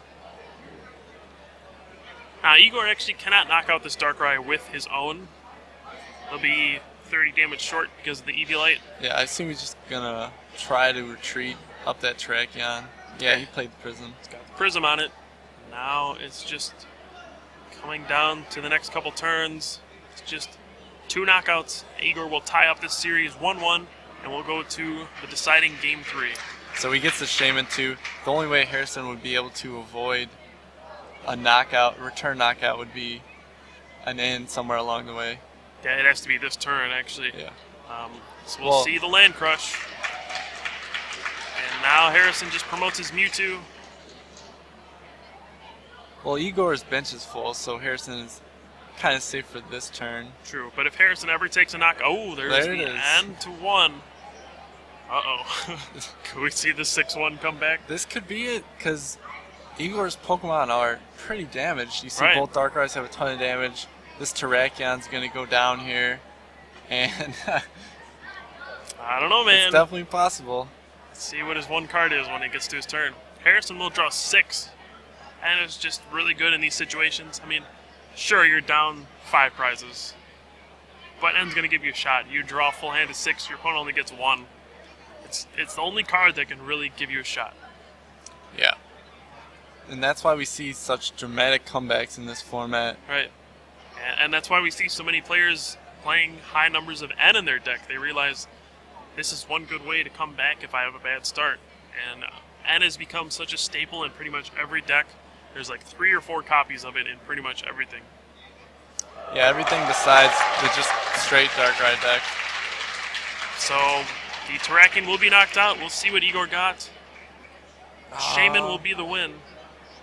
Now, Igor actually cannot knock out this Darkrai with his own. He'll be 30 damage short because of the Eviolite. Yeah, I assume he's just gonna try to retreat up that Terrakion. Yeah, he played the Prism. It's got the Prism on it. Now it's just coming down to the next couple turns. It's just 2 knockouts. Igor will tie up this series 1-1, and we'll go to the deciding Game 3. So he gets the Shaman too. The only way Harrison would be able to avoid a knockout, return knockout, would be an end somewhere along the way. Yeah, it has to be this turn, actually. Yeah. So we'll see the Land Crush. And now Harrison just promotes his Mewtwo. Well, Igor's bench is full, so Harrison is kind of safe for this turn. True, but if Harrison ever takes a knock... Oh, there's There it the is. end to 1. Uh-oh. Could we see the 6-1 come back? This could be it, because Igor's Pokemon are pretty damaged. You see Right. both Darkrai's have a ton of damage. This Terrakion's going to go down here, and I don't know, man. it's definitely possible. Let's see what his one card is when it gets to his turn. Harrison will draw 6, and it's just really good in these situations. I mean, sure, you're down 5 prizes, but End's going to give you a shot. You draw full hand of 6, your opponent only gets 1. It's the only card that can really give you a shot. Yeah. And that's why we see such dramatic comebacks in this format. Right. And that's why we see so many players playing high numbers of N in their deck. They realize this is one good way to come back if I have a bad start. And N has become such a staple in pretty much every deck. There's like 3 or 4 copies of it in pretty much everything. Yeah, everything besides the just straight Darkrai deck. So the Terrakion will be knocked out. We'll see what Igor got. Shaman will be the win.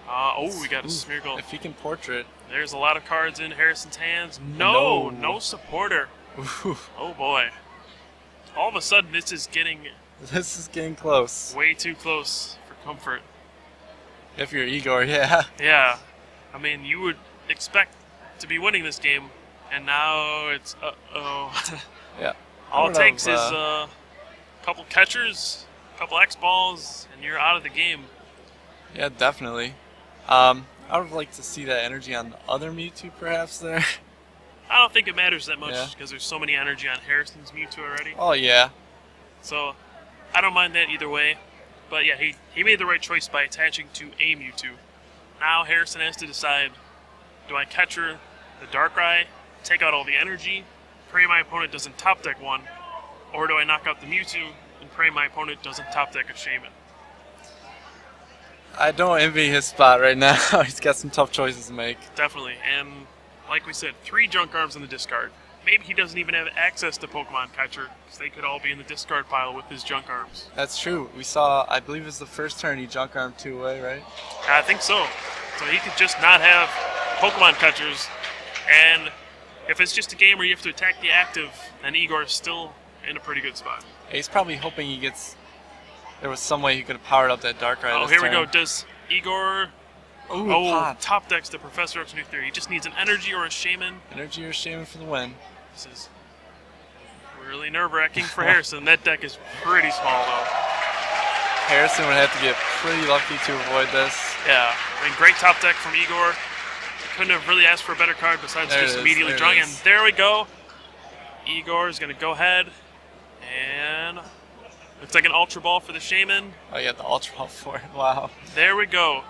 We got a Smeargle. If he can portrait. There's a lot of cards in Harrison's hands. No supporter. Ooh, Oh boy. All of a sudden, this is getting this is getting close. way too close for comfort. If you're Igor, yeah. Yeah. I mean, you would expect to be winning this game, and now it's uh-oh. Yeah. All it I takes would've, is a couple catchers, a couple X-balls, and you're out of the game. Yeah, definitely. I would like to see that energy on the other Mewtwo, perhaps, there. I don't think it matters that much Yeah. because there's so many energy on Harrison's Mewtwo already. Oh, yeah. So I don't mind that either way. But yeah, he made the right choice by attaching to a Mewtwo. Now Harrison has to decide, do I catcher the Darkrai, take out all the energy, pray my opponent doesn't top deck one, or do I knock out the Mewtwo and pray my opponent doesn't top deck a Shaman? I don't envy his spot right now. He's got some tough choices to make. Definitely, and like we said, 3 junk arms in the discard. Maybe he doesn't even have access to Pokemon Catcher, because they could all be in the discard pile with his junk arms. That's true. We saw, I believe it was the first turn, he junk armed 2 away, right? I think so. So he could just not have Pokemon Catchers, and if it's just a game where you have to attack the active, then Igor is still in a pretty good spot. He's probably hoping he gets... There was some way he could have powered up that Darkrai Oh, this here we turn. go. Does Igor... Ooh, pop. top decks the Professor Oak's new theory. He just needs an energy or a Shaman. Energy or Shaman for the win. This is really nerve-wracking for Harrison. That deck is pretty small, though. Harrison would have to get pretty lucky to avoid this. Yeah, I mean, great top deck from Igor. He couldn't have really asked for a better card besides There it just is, immediately there it drawing. And is. there we go. Igor is going to go ahead and looks like an Ultra Ball for the Shaman. Oh, yeah, the Ultra Ball for it. Wow. There we go.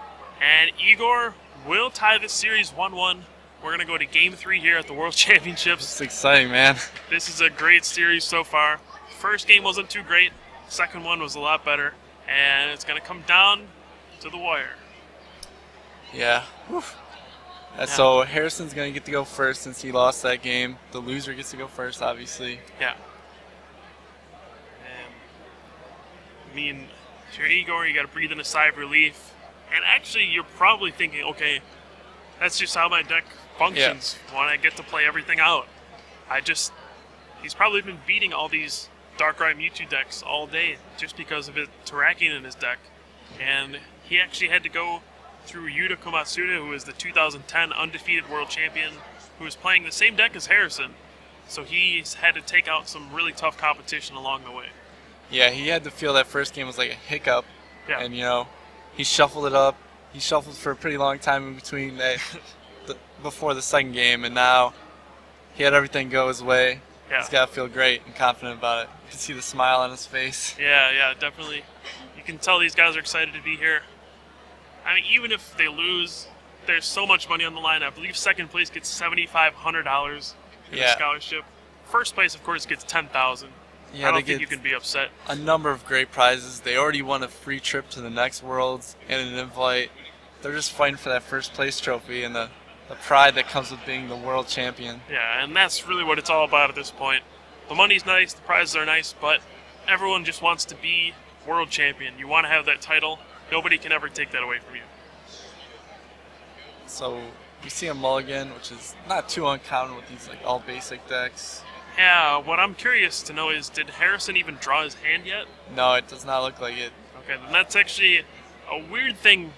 And Igor will tie this series 1-1. we're going to go to Game 3 here at the World Championships. It's exciting, man. This is a great series so far. First game wasn't too great. Second one was a lot better. And it's going to come down to the wire. Yeah. So Harrison's going to get to go first since he lost that game. The loser gets to go first, obviously. Yeah. I mean, if you're Igor, you got to breathe in a sigh of relief. And actually, you're probably thinking, okay, that's just how my deck functions when I get to play everything out. He's probably been beating all these Darkrai Mewtwo decks all day just because of his Terrakion in his deck. And he actually had to go through Yuta Komatsuda, who is the 2010 undefeated world champion, who was playing the same deck as Harrison. So he's had to take out some really tough competition along the way. Yeah, he had to feel that first game was like a hiccup. Yeah. And, he shuffled it up. He shuffled for a pretty long time in between before the second game, and now he had everything go his way. Yeah. He's got to feel great and confident about it. You can see the smile on his face. Yeah, definitely. You can tell these guys are excited to be here. I mean, even if they lose, there's so much money on the line. I believe second place gets $7,500 in a scholarship. First place, of course, gets $10,000. Yeah, I don't think you can be upset. A number of great prizes. They already won a free trip to the next Worlds and an invite. They're just fighting for that first place trophy and the pride that comes with being the world champion. Yeah, and that's really what it's all about at this point. The money's nice, the prizes are nice, but everyone just wants to be world champion. You want to have that title. Nobody can ever take that away from you. So we see a mulligan, which is not too uncommon with these all basic decks. Yeah, what I'm curious to know is, did Harrison even draw his hand yet? No, it does not look like it. Okay, then that's actually a weird thing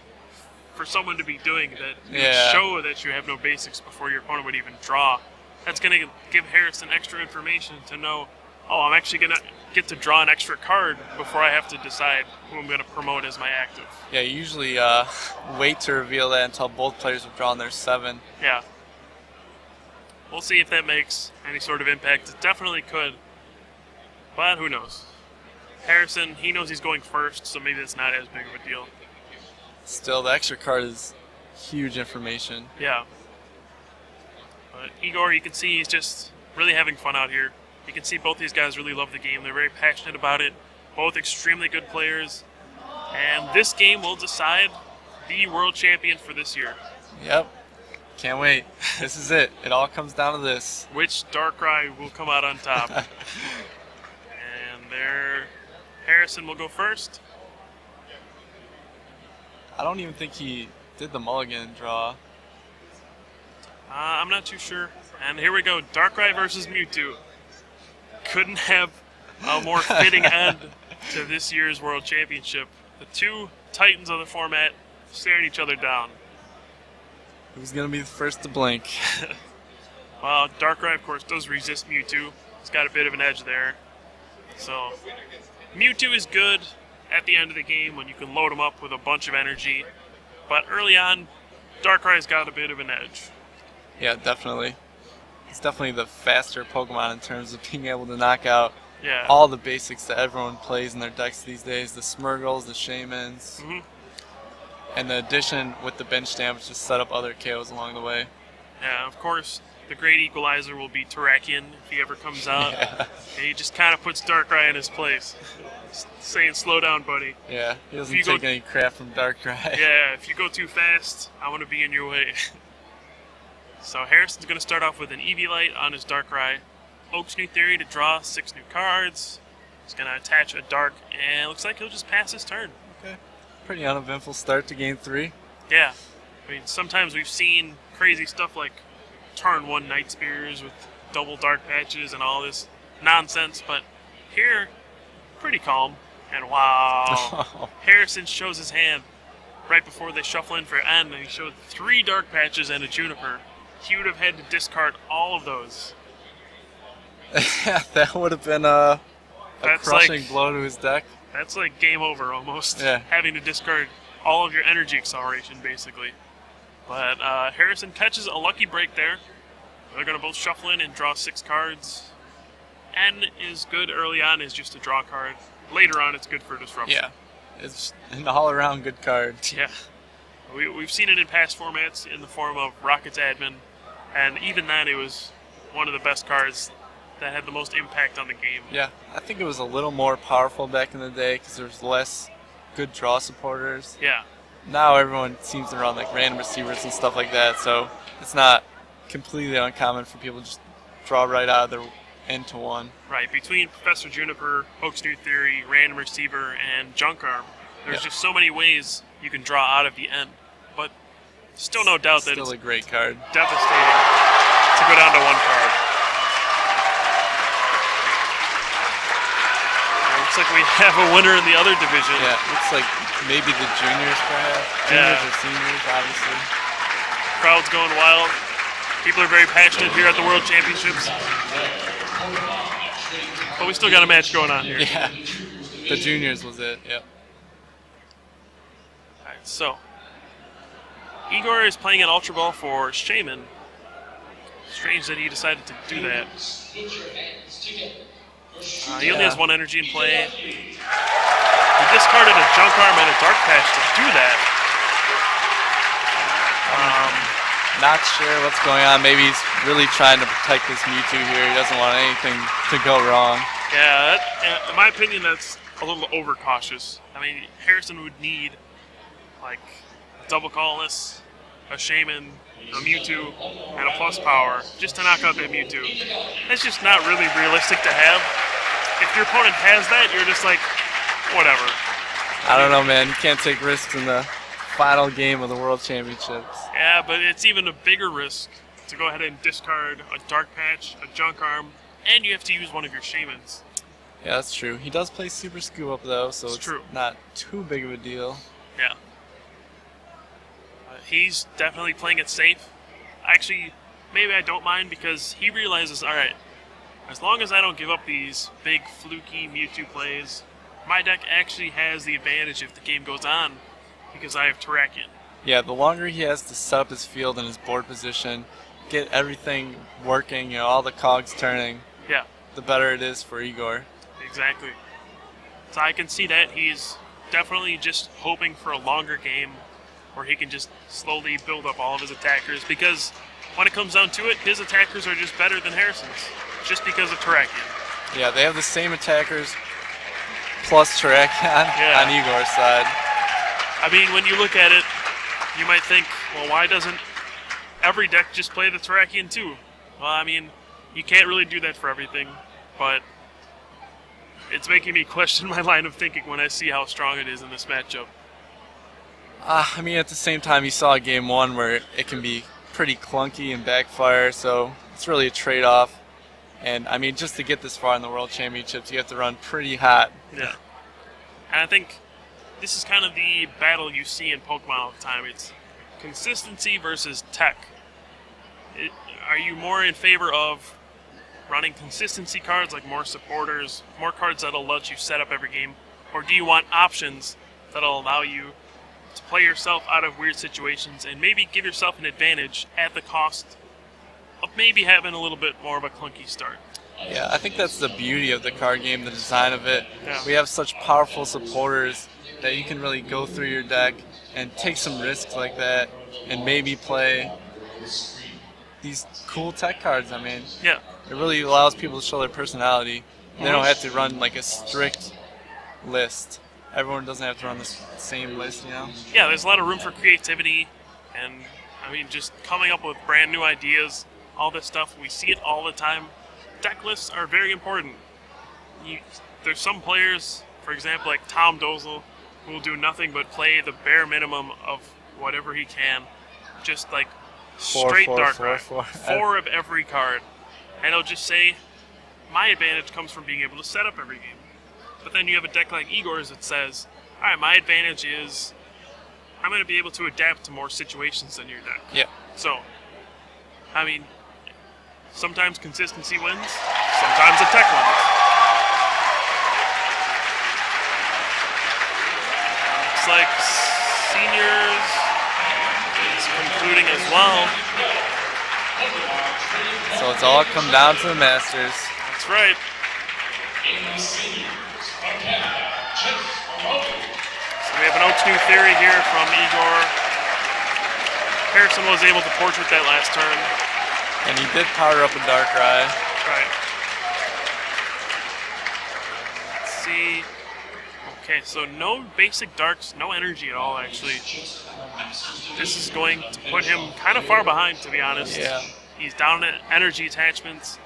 for someone to be doing, that you show that you have no basics before your opponent would even draw. That's going to give Harrison extra information to know, I'm actually going to get to draw an extra card before I have to decide who I'm going to promote as my active. Yeah, you usually wait to reveal that until both players have drawn their 7. Yeah. We'll see if that makes any sort of impact. It definitely could, but who knows. Harrison, he knows he's going first, so maybe it's not as big of a deal. Still, the extra card is huge information. Yeah. But Igor, you can see he's just really having fun out here. You can see both these guys really love the game. They're very passionate about it. Both extremely good players. And this game will decide the world champion for this year. Yep. Can't wait. This is it. It all comes down to this. Which Darkrai will come out on top. And there, Harrison will go first. I don't even think he did the mulligan draw. I'm not too sure. And here we go, Darkrai versus Mewtwo. Couldn't have a more fitting end to this year's World Championship. The two titans of the format staring each other down. Who's going to be the first to blink? Well, Darkrai, of course, does resist Mewtwo. He's got a bit of an edge there. So, Mewtwo is good at the end of the game when you can load him up with a bunch of energy. But early on, Darkrai's got a bit of an edge. Yeah, definitely. It's definitely the faster Pokemon in terms of being able to knock out all the basics that everyone plays in their decks these days. The Smurgles, the Shaymins. Mm-hmm. And the addition with the bench damage to set up other KOs along the way. Yeah, of course, the great equalizer will be Terrakion if he ever comes out. Yeah. And he just kind of puts Darkrai in his place, saying, slow down, buddy. Yeah, he doesn't take any crap from Darkrai. Yeah, if you go too fast, I want to be in your way. So Harrison's going to start off with an Eviolite on his Darkrai. Oak's New Theory to draw 6 new cards. He's going to attach a Dark, and it looks like he'll just pass his turn. Okay. Pretty uneventful start to Game 3. Yeah. I mean, sometimes we've seen crazy stuff like turn 1 Night Spears with double Dark Patches and all this nonsense, but here, pretty calm. And wow, Harrison shows his hand right before they shuffle in for end, and he showed 3 Dark Patches and a Juniper. He would have had to discard all of those. Yeah, that would have been a crushing blow to his deck. That's like game over almost. Yeah. Having to discard all of your energy acceleration, basically. But Harrison catches a lucky break there. They're going to both shuffle in and draw 6 cards. N is good early on, is just a draw card. Later on, it's good for disruption. Yeah. It's an all-around good card. Yeah. We've seen it in past formats in the form of Rocket's Admin. And even then, it was one of the best cards that had the most impact on the game. Yeah, I think it was a little more powerful back in the day because there was less good draw supporters. Yeah. Now everyone seems to run like random receivers and stuff like that, so it's not completely uncommon for people to just draw right out of their end to one. Right, between Professor Juniper, Hoax New Theory, Random Receiver, and Junk Arm, there's just so many ways you can draw out of the end. But still no doubt that it's still a great card. Devastating to go down to one card. Looks like we have a winner in the other division. Yeah, looks like maybe the juniors perhaps. Juniors or seniors, obviously. Crowd's going wild. People are very passionate here at the World Championships. But we still got a match going on here. Yeah, the juniors was it, yep. Alright, so Igor is playing an Ultra Ball for Shaman. Strange that he decided to do that. He only has one energy in play. He discarded a Junk Arm and a Dark Patch to do that. Not sure what's going on. Maybe he's really trying to protect this Mewtwo here. He doesn't want anything to go wrong. Yeah, in my opinion, that's a little overcautious. I mean, Harrison would need like a double colorless, a Shaman, a Mewtwo, and a plus power just to knock out that Mewtwo. That's just not really realistic to have. If your opponent has that, you're just like, whatever. I don't know, man. You can't take risks in the final game of the World Championships. Yeah, but it's even a bigger risk to go ahead and discard a Dark Patch, a Junk Arm, and you have to use one of your Shamans. Yeah, that's true. He does play Super Scoop Up, though, so it's true. Not too big of a deal. Yeah. He's definitely playing it safe. Actually, maybe I don't mind because he realizes, alright, as long as I don't give up these big, fluky Mewtwo plays, my deck actually has the advantage if the game goes on because I have Terrakion. Yeah, the longer he has to set up his field and his board position, get everything working, you know, all the cogs turning, yeah, the better it is for Igor. Exactly. So I can see that he's definitely just hoping for a longer game where he can just slowly build up all of his attackers because when it comes down to it, his attackers are just better than Harrison's just because of Terrakion. Yeah, they have the same attackers plus Terrakion on Igor's side. I mean, when you look at it, you might think, well, why doesn't every deck just play the Terrakion too? Well, I mean, you can't really do that for everything, but it's making me question my line of thinking when I see how strong it is in this matchup. I mean, at the same time, you saw game one where it can be pretty clunky and backfire, so it's really a trade-off. And, I mean, just to get this far in the World Championships, you have to run pretty hot. Yeah. And I think this is kind of the battle you see in Pokemon all the time. It's consistency versus tech. Are you more in favor of running consistency cards, like more supporters, more cards that'll let you set up every game? Or do you want options that'll allow you to play yourself out of weird situations and maybe give yourself an advantage at the cost of maybe having a little bit more of a clunky start? Yeah, I think that's the beauty of the card game, the design of it. Yeah. We have such powerful supporters that you can really go through your deck and take some risks like that and maybe play these cool tech cards. I mean, yeah, it really allows people to show their personality. They don't have to run like a strict list. Everyone doesn't have to run the same list, you know? Yeah, there's a lot of room for creativity and, I mean, just coming up with brand new ideas, all this stuff. We see it all the time. Deck lists are very important. There's some players, for example, like Tom Dozel, who will do nothing but play the bare minimum of whatever he can. Just like straight Darkrai. Four of every card. And he'll just say, my advantage comes from being able to set up every game. But then you have a deck like Igor's that says, alright, my advantage is I'm going to be able to adapt to more situations than your deck. Yeah. So, I mean, sometimes consistency wins, sometimes attack wins. Looks like seniors is concluding as well. So it's all come down to the Masters. That's right. So we have an Oaks New Theory here from Igor. Harrison was able to portrait that last turn. And he did power up a Darkrai. Right. Let's see. Okay, so no basic darks, no energy at all, actually. This is going to put him kind of far behind, to be honest. Yeah. He's down at energy attachments.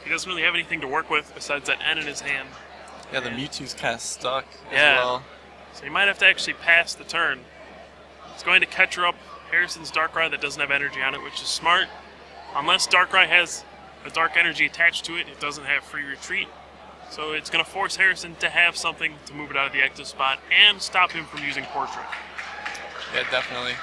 He doesn't really have anything to work with besides that N in his hand. Yeah, the Mewtwo's kind of stuck as Yeah. well. So he might have to actually pass the turn. He's going to catch her up Harrison's Darkrai that doesn't have energy on it, which is smart. Unless Darkrai has a dark energy attached to it, it doesn't have free retreat. So it's going to force Harrison to have something to move it out of the active spot and stop him from using Portrait. Yeah, definitely.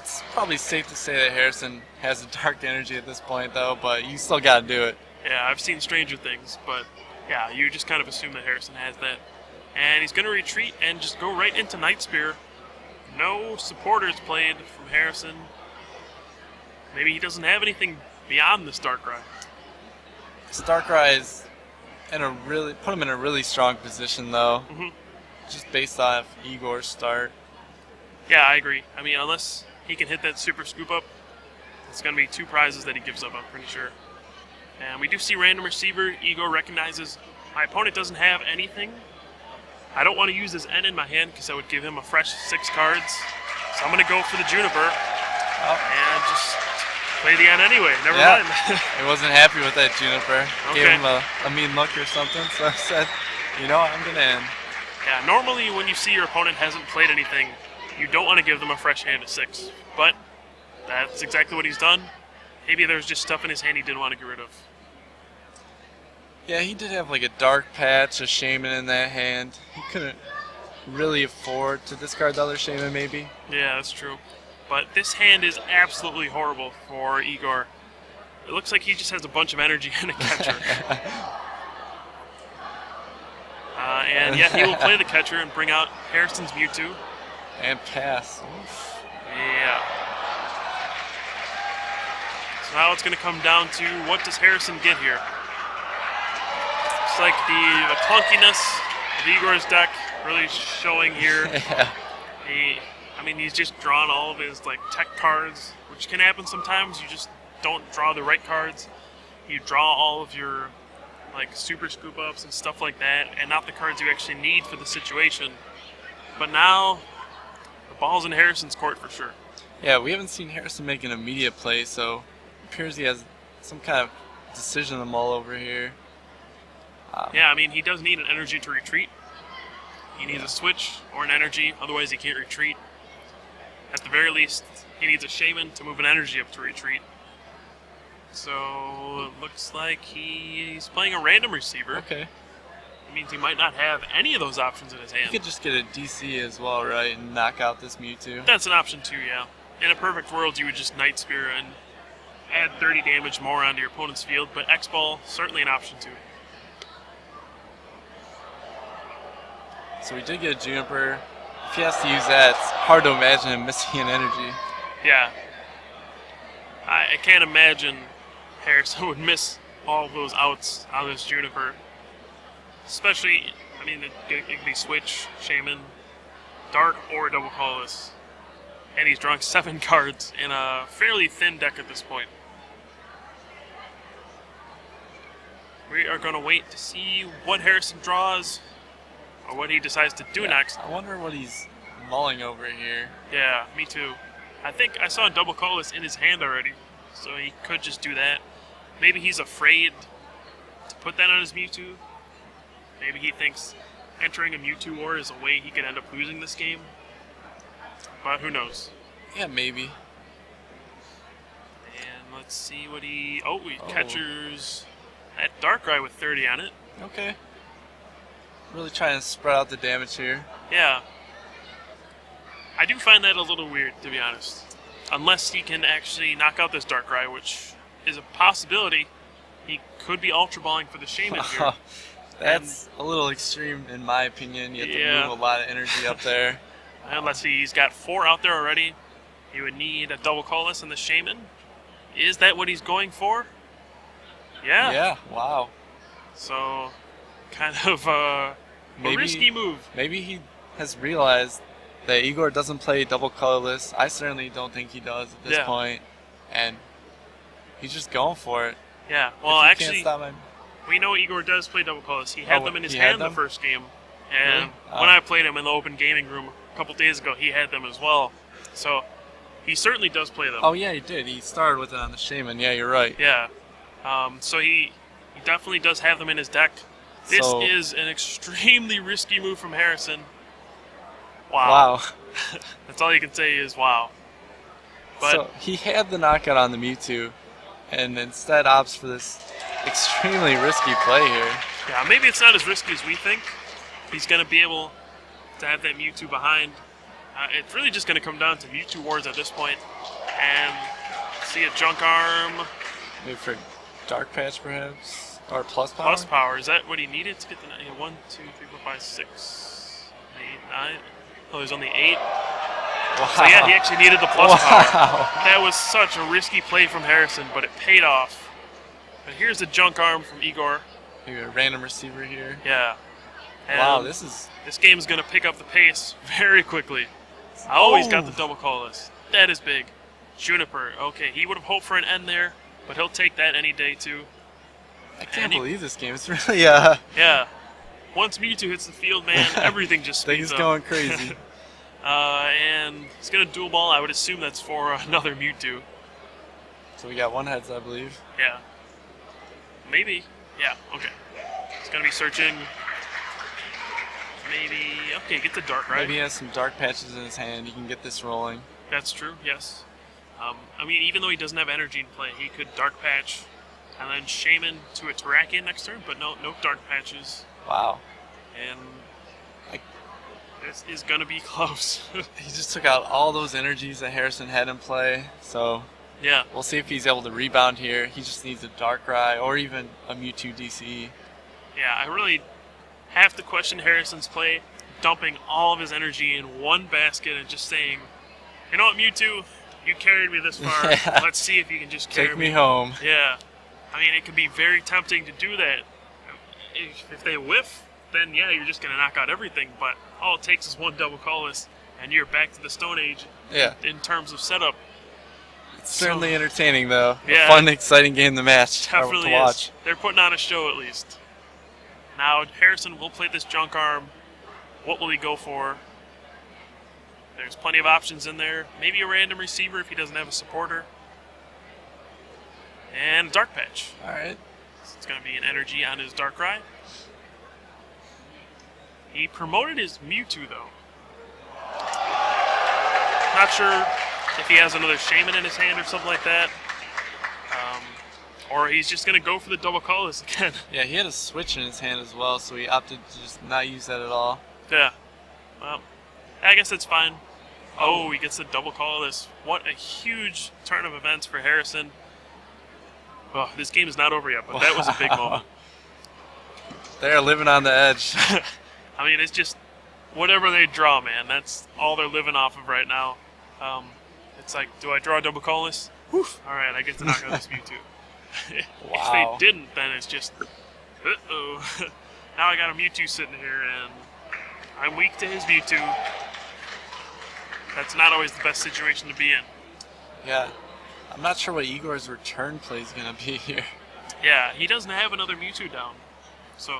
It's probably safe to say that Harrison has a dark energy at this point, though, but you still got to do it. Yeah, I've seen stranger things, but yeah, you just kind of assume that Harrison has that. And he's going to retreat and just go right into Night Spear. No supporters played from Harrison. Maybe he doesn't have anything beyond this Darkrai. This Darkrai is put him in a really strong position, though, just based off Igor's start. Yeah, I agree. I mean, unless he can hit that Super Scoop Up, it's going to be 2 prizes that he gives up, I'm pretty sure. And we do see Random Receiver. Igor recognizes my opponent doesn't have anything. I don't want to use this N in my hand because that would give him a fresh 6 cards. So I'm going to go for the Juniper and just play the N anyway. Never mind. He wasn't happy with that Juniper. Okay. Gave him a mean look or something, so I said, you know what, I'm going to end. Yeah, normally when you see your opponent hasn't played anything, you don't want to give them a fresh hand of 6. But that's exactly what he's done. Maybe there's just stuff in his hand he didn't want to get rid of. Yeah, he did have like a Dark Patch, a Shaman in that hand. He couldn't really afford to discard the other Shaman, maybe. Yeah, that's true. But this hand is absolutely horrible for Igor. It looks like he just has a bunch of energy and a catcher. And yeah, he will play the catcher and bring out Harrison's Mewtwo. And pass. Oof. Yeah. So now it's going to come down to what does Harrison get here? Looks like the clunkiness of Igor's deck really showing here. Yeah. He's just drawn all of his tech cards, which can happen sometimes. You just don't draw the right cards. You draw all of your super scoop ups and stuff like that, and not the cards you actually need for the situation. But now the ball's in Harrison's court for sure. Yeah, we haven't seen Harrison make an immediate play, so it appears he has some kind of decision to mull over here. Yeah, he does need an energy to retreat. He needs a switch or an energy, otherwise he can't retreat. At the very least, he needs a Shaman to move an energy up to retreat. So it looks like he's playing a Random Receiver. Okay. It means he might not have any of those options in his hand. He could just get a DC as well, right, and knock out this Mewtwo. That's an option too, yeah. In a perfect world, you would just Night Spear and add 30 damage more onto your opponent's field, but X-Ball, certainly an option too. So we did get a Juniper. If he has to use that, it's hard to imagine him missing an energy. Yeah. I can't imagine Harrison would miss all of those outs on this Juniper. Especially, it could be Switch, Shaman, Dark, or Double Colorless. And he's drawing 7 cards in a fairly thin deck at this point. We are going to wait to see what Harrison draws, or what he decides to do next. I wonder what he's mulling over here. Yeah, me too. I think I saw a Double Colorless in his hand already, so he could just do that. Maybe he's afraid to put that on his Mewtwo. Maybe he thinks entering a Mewtwo War is a way he could end up losing this game. But who knows? Yeah, maybe. And let's see what he... Oh, he catchers that Darkrai with 30 on it. Okay. Really trying to spread out the damage here. Yeah. I do find that a little weird, to be honest. Unless he can actually knock out this Darkrai, which is a possibility. He could be Ultra Balling for the Shaman here. That's a little extreme, in my opinion. You have to move a lot of energy up there. And let's see, he's got 4 out there already. He would need a Double Colorless and the Shaman. Is that what he's going for? Yeah. Yeah, wow. So, kind of a risky move. Maybe he has realized that Igor doesn't play Double Colorless. I certainly don't think he does at this point. And He's just going for it. Yeah, well, If he actually, can't stop him. we know Igor does play double colors. He had them in his he had hand the them? first game, and Really? when I played him in the open gaming room a couple days ago, he had them as well. So he certainly does play them. Oh yeah, he did. He started with it on the Shaman. Yeah, you're right. Yeah. So he definitely does have them in his deck. This So- is an extremely risky move from Harrison. Wow. Wow. That's all you can say is wow. But So he had the knockout on the Mewtwo, and instead opts for this extremely risky play here. yeah, maybe it's not as risky as we think. He's going to be able to have that Mewtwo behind. It's really just going to come down to Mewtwo Wars at this point. And see a Junk Arm. Maybe for Dark Patch, perhaps? Or Plus Power? Plus Power. Is that what he needed to get the 1, 2, 3, 4, 5, 6, 8, 9? Oh, there's only 8. Wow. So yeah, he actually needed the plus power. Wow. That was such a risky play from Harrison, but it paid off. But here's the Junk Arm from Igor. Maybe a random receiver here. Yeah. And Wow, this is... this game is going to pick up the pace very quickly. Oh, he's got the double colorless. That is big. Juniper. Okay, he would have hoped for an end there, but he'll take that any day too. I can't And he- believe this game. It's really, Yeah. Once Mewtwo hits the field, man, everything just speeds things up. going crazy. And he's going to dual ball. I would assume that's for another Mewtwo. So we got one heads, I believe. Yeah. Maybe. Yeah, okay. He's going to be searching. Maybe. Okay, get the Dark, right? Maybe he has some Dark Patches in his hand. He can get this rolling. That's true, yes. I mean, even though he doesn't have energy in play, he could Dark Patch and then Shaman to a Terrakion next turn, but no Dark Patches. Wow. And this is going to be close. He just took out all those energies that Harrison had in play. So Yeah. we'll see if he's able to rebound here. He just needs a Darkrai or even a Mewtwo DC. Yeah, I really have to question Harrison's play, dumping all of his energy in one basket and just saying, you know what, Mewtwo, you carried me this far. Yeah. Let's see if you can just carry Take me home. Yeah. I mean, it can be very tempting to do that. If they whiff, then yeah, you're just going to knock out everything. But all it takes is one double colorless, and you're back to the Stone Age Yeah. in terms of setup. It's certainly entertaining, though. Yeah. A fun, exciting game to match. or Definitely to watch. is. They're putting on a show at least. Now, Harrison will play this Junk Arm. What will he go for? There's plenty of options in there. Maybe a random receiver if he doesn't have a supporter. And a Dark Patch. All right. So it's going to be an energy on his Darkrai. He promoted his Mewtwo, though. Not sure if he has another Shaman in his hand or something like that. Or he's just going to go for the double colorless again. Yeah, he had a switch in his hand as well, so he opted to just not use that at all. Yeah. Well, I guess that's fine. Oh, he gets the double colorless. What a huge turn of events for Harrison. Oh, this game is not over yet, but that was a big moment. They're living on the edge. I mean, it's just whatever they draw, man. That's all they're living off of right now. It's like, do I draw a double colorless? All right, I get to knock out this Mewtwo. Wow. If they didn't, then it's just, uh-oh. Now I got a Mewtwo sitting here, and I'm weak to his Mewtwo. That's not always the best situation to be in. Yeah. I'm not sure what Igor's return play is going to be here. Yeah, he doesn't have another Mewtwo down. So,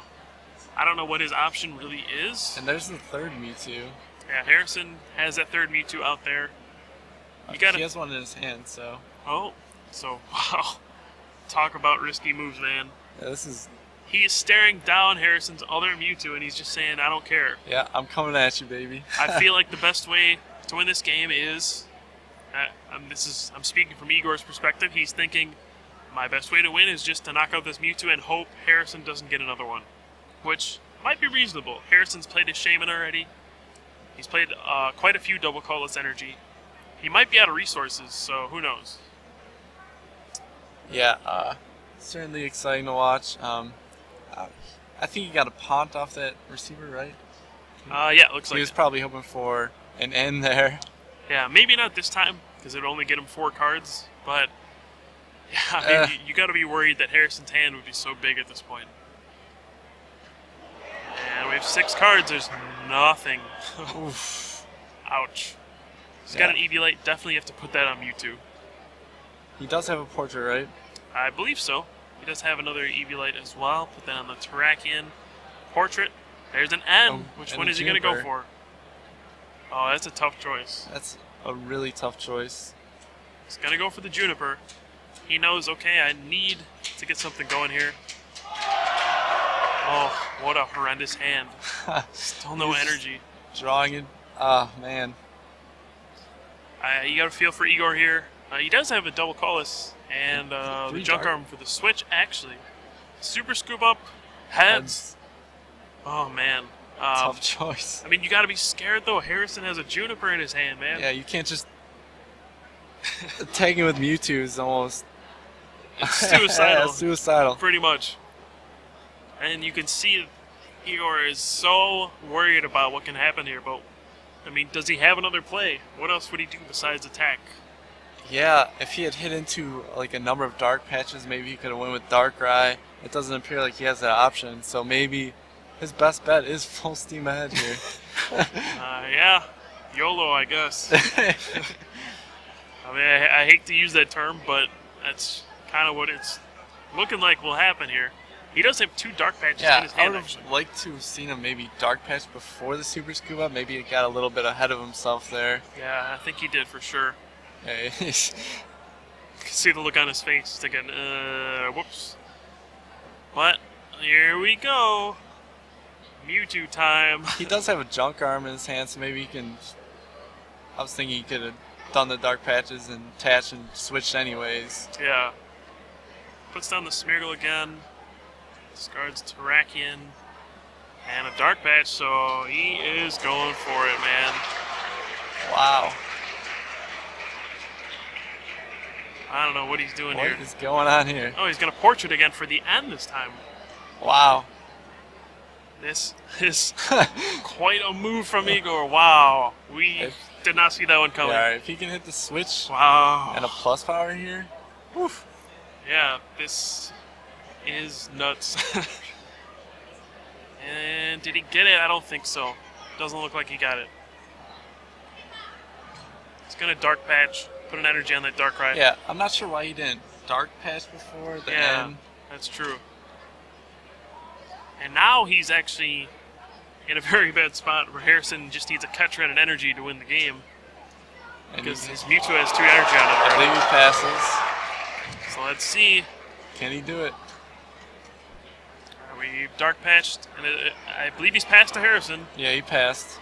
I don't know what his option really is. And there's the third Mewtwo. Yeah, Harrison has that third Mewtwo out there. You gotta, He has one in his hand, so... oh, so, wow. Talk about risky moves, man. Yeah, this is... He's staring down Harrison's other Mewtwo, and he's just saying, I don't care. Yeah, I'm coming at you, baby. I feel like the best way to win this game is... I'm speaking from Igor's perspective. He's thinking, my best way to win is just to knock out this Mewtwo and hope Harrison doesn't get another one. Which might be reasonable. Harrison's played his Shaman already. He's played quite a few double colorless energy. He might be out of resources, so who knows? Yeah, certainly exciting to watch. I think he got a punt off that receiver, right? Yeah, it looks He like was it. probably hoping for an end there. Yeah, maybe not this time, because it would only get him 4 cards, but yeah, maybe you got to be worried that Harrison's hand would be so big at this point. And we have 6 cards, there's nothing. Oof. Ouch. He's got an Eviolite, definitely have to put that on Mewtwo. He does have a portrait, right? I believe so. He does have another Eviolite as well. Put that on the Terrakion. Portrait. There's an N. Which one is he going to go for? Oh, that's a tough choice. That's a really tough choice. He's going to go for the Juniper. He knows, okay, I need to get something going here. Oh, what a horrendous hand. Still no energy. Drawing it. Oh, man. You got to feel for Igor here. He does have a double Colossus and the Junk Arm for the switch, actually. Super Scoop Up. Heads. Oh, man. Tough choice. I mean, you got to be scared, though. Harrison has a Juniper in his hand, man. Yeah, you can't just... Tagging with Mewtwo is almost... It's suicidal. Yeah, suicidal. Pretty much. And you can see Igor is so worried about what can happen here, but... I mean, does he have another play? What else would he do besides attack? Yeah, if he had hit into like a number of dark patches, maybe he could have went with Darkrai. It doesn't appear like he has that option, so maybe his best bet is full steam ahead here. Yeah, YOLO, I guess. I mean, I hate to use that term, but that's kind of what it's looking like will happen here. He does have 2 dark patches in his hand, I would have liked to have seen him maybe dark patch before the Super Scuba. Up. Maybe he got a little bit ahead of himself there. Yeah, I think he did for sure. Yeah, you can see the look on his face. He's thinking, whoops. But here we go. Mewtwo time. He does have a Junk Arm in his hand, so maybe he can... I was thinking he could have done the dark patches and attached and switched anyways. Yeah. Puts down the Smeargle again. Discards Terrakion. And a dark patch, so he is going for it, man. Wow. I don't know what he's doing here. What is going on here? Oh, he's going to Portrait again for the end this time. Wow. This is quite a move from Igor. Wow. We did not see that one coming. Yeah, if he can hit the switch and a plus power here. Woof. Yeah, this is nuts. And did he get it? I don't think so. Doesn't look like he got it. He's going to Dark Patch. Put an energy on that Darkrai. Yeah, I'm not sure why he didn't Dark Patch before the end. That's true. And now he's actually in a very bad spot where Harrison just needs a catcher and an energy to win the game. Because his Mewtwo has 2 energy on it. I believe he passes. So let's see. Can he do it? We Dark Patched, and I believe he's passed to Harrison. Yeah, he passed.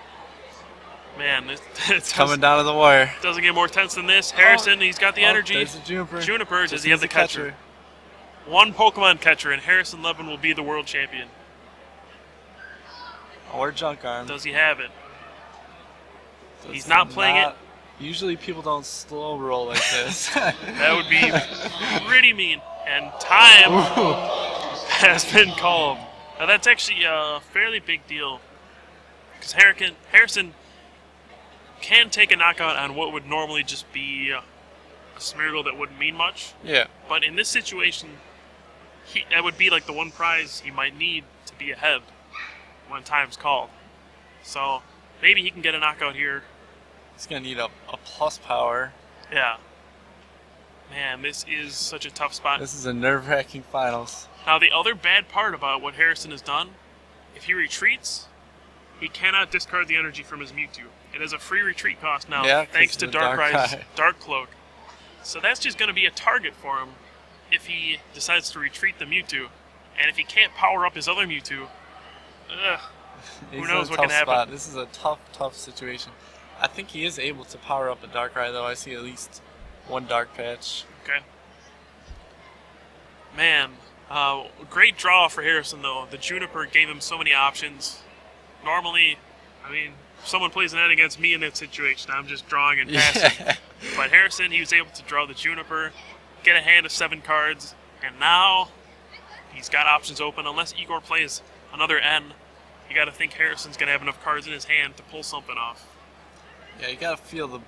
Man, it's coming down to the wire. Doesn't get more tense than this. Harrison, he's got the energy. There's the Juniper. Juniper, does he have the catcher? 1 Pokemon catcher, and Harrison Leven will be the world champion. Or Junk Arm. Does he have it? He's not playing it. Usually people don't slow roll like this. That would be pretty mean. And time has been called. Now that's actually a fairly big deal. Because Harrison can take a knockout on what would normally just be a Smeargle that wouldn't mean much. Yeah. But in this situation, that would be like the one prize he might need to be ahead when time's called. So maybe he can get a knockout here. He's going to need a plus power. Yeah. Man, this is such a tough spot. This is a nerve-wracking finals. Now, the other bad part about what Harrison has done, if he retreats, he cannot discard the energy from his Mewtwo. It has a free retreat cost now, thanks to Darkrai's Dark Cloak. So that's just going to be a target for him if he decides to retreat the Mewtwo. And if he can't power up his other Mewtwo, who knows what can happen. This is a tough situation. I think he is able to power up a Darkrai, though. I see at least 1 Dark Patch. Okay. Man, great draw for Harrison, though. The Juniper gave him so many options. Normally, I mean, if someone plays an end against me in that situation, I'm just drawing and passing. Yeah. But Harrison, he was able to draw the Juniper, get a hand of 7 cards, and now he's got options open. Unless Igor plays another N, you got to think Harrison's going to have enough cards in his hand to pull something off. Yeah, you got to feel the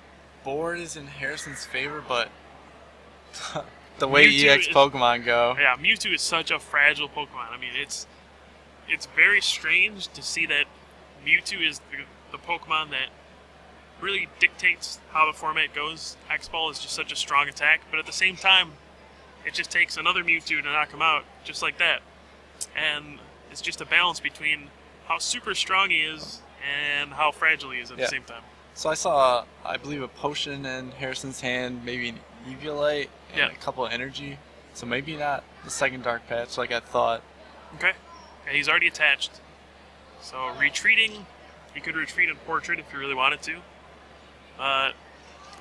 board is in Harrison's favor, but the way EX Pokemon go. Yeah, Mewtwo is such a fragile Pokemon. I mean, it's very strange to see that Mewtwo is the Pokemon that really dictates how the format goes. X-Ball is just such a strong attack, but at the same time, it just takes another Mewtwo to knock him out, just like that. And it's just a balance between how super strong he is and how fragile he is at the same time. So I saw, I believe, a potion in Harrison's hand, maybe an Eviolite, and a couple of energy. So maybe not the second Dark Patch like I thought. Okay. Yeah, he's already attached. So retreating, you could retreat in Portrait if you really wanted to. I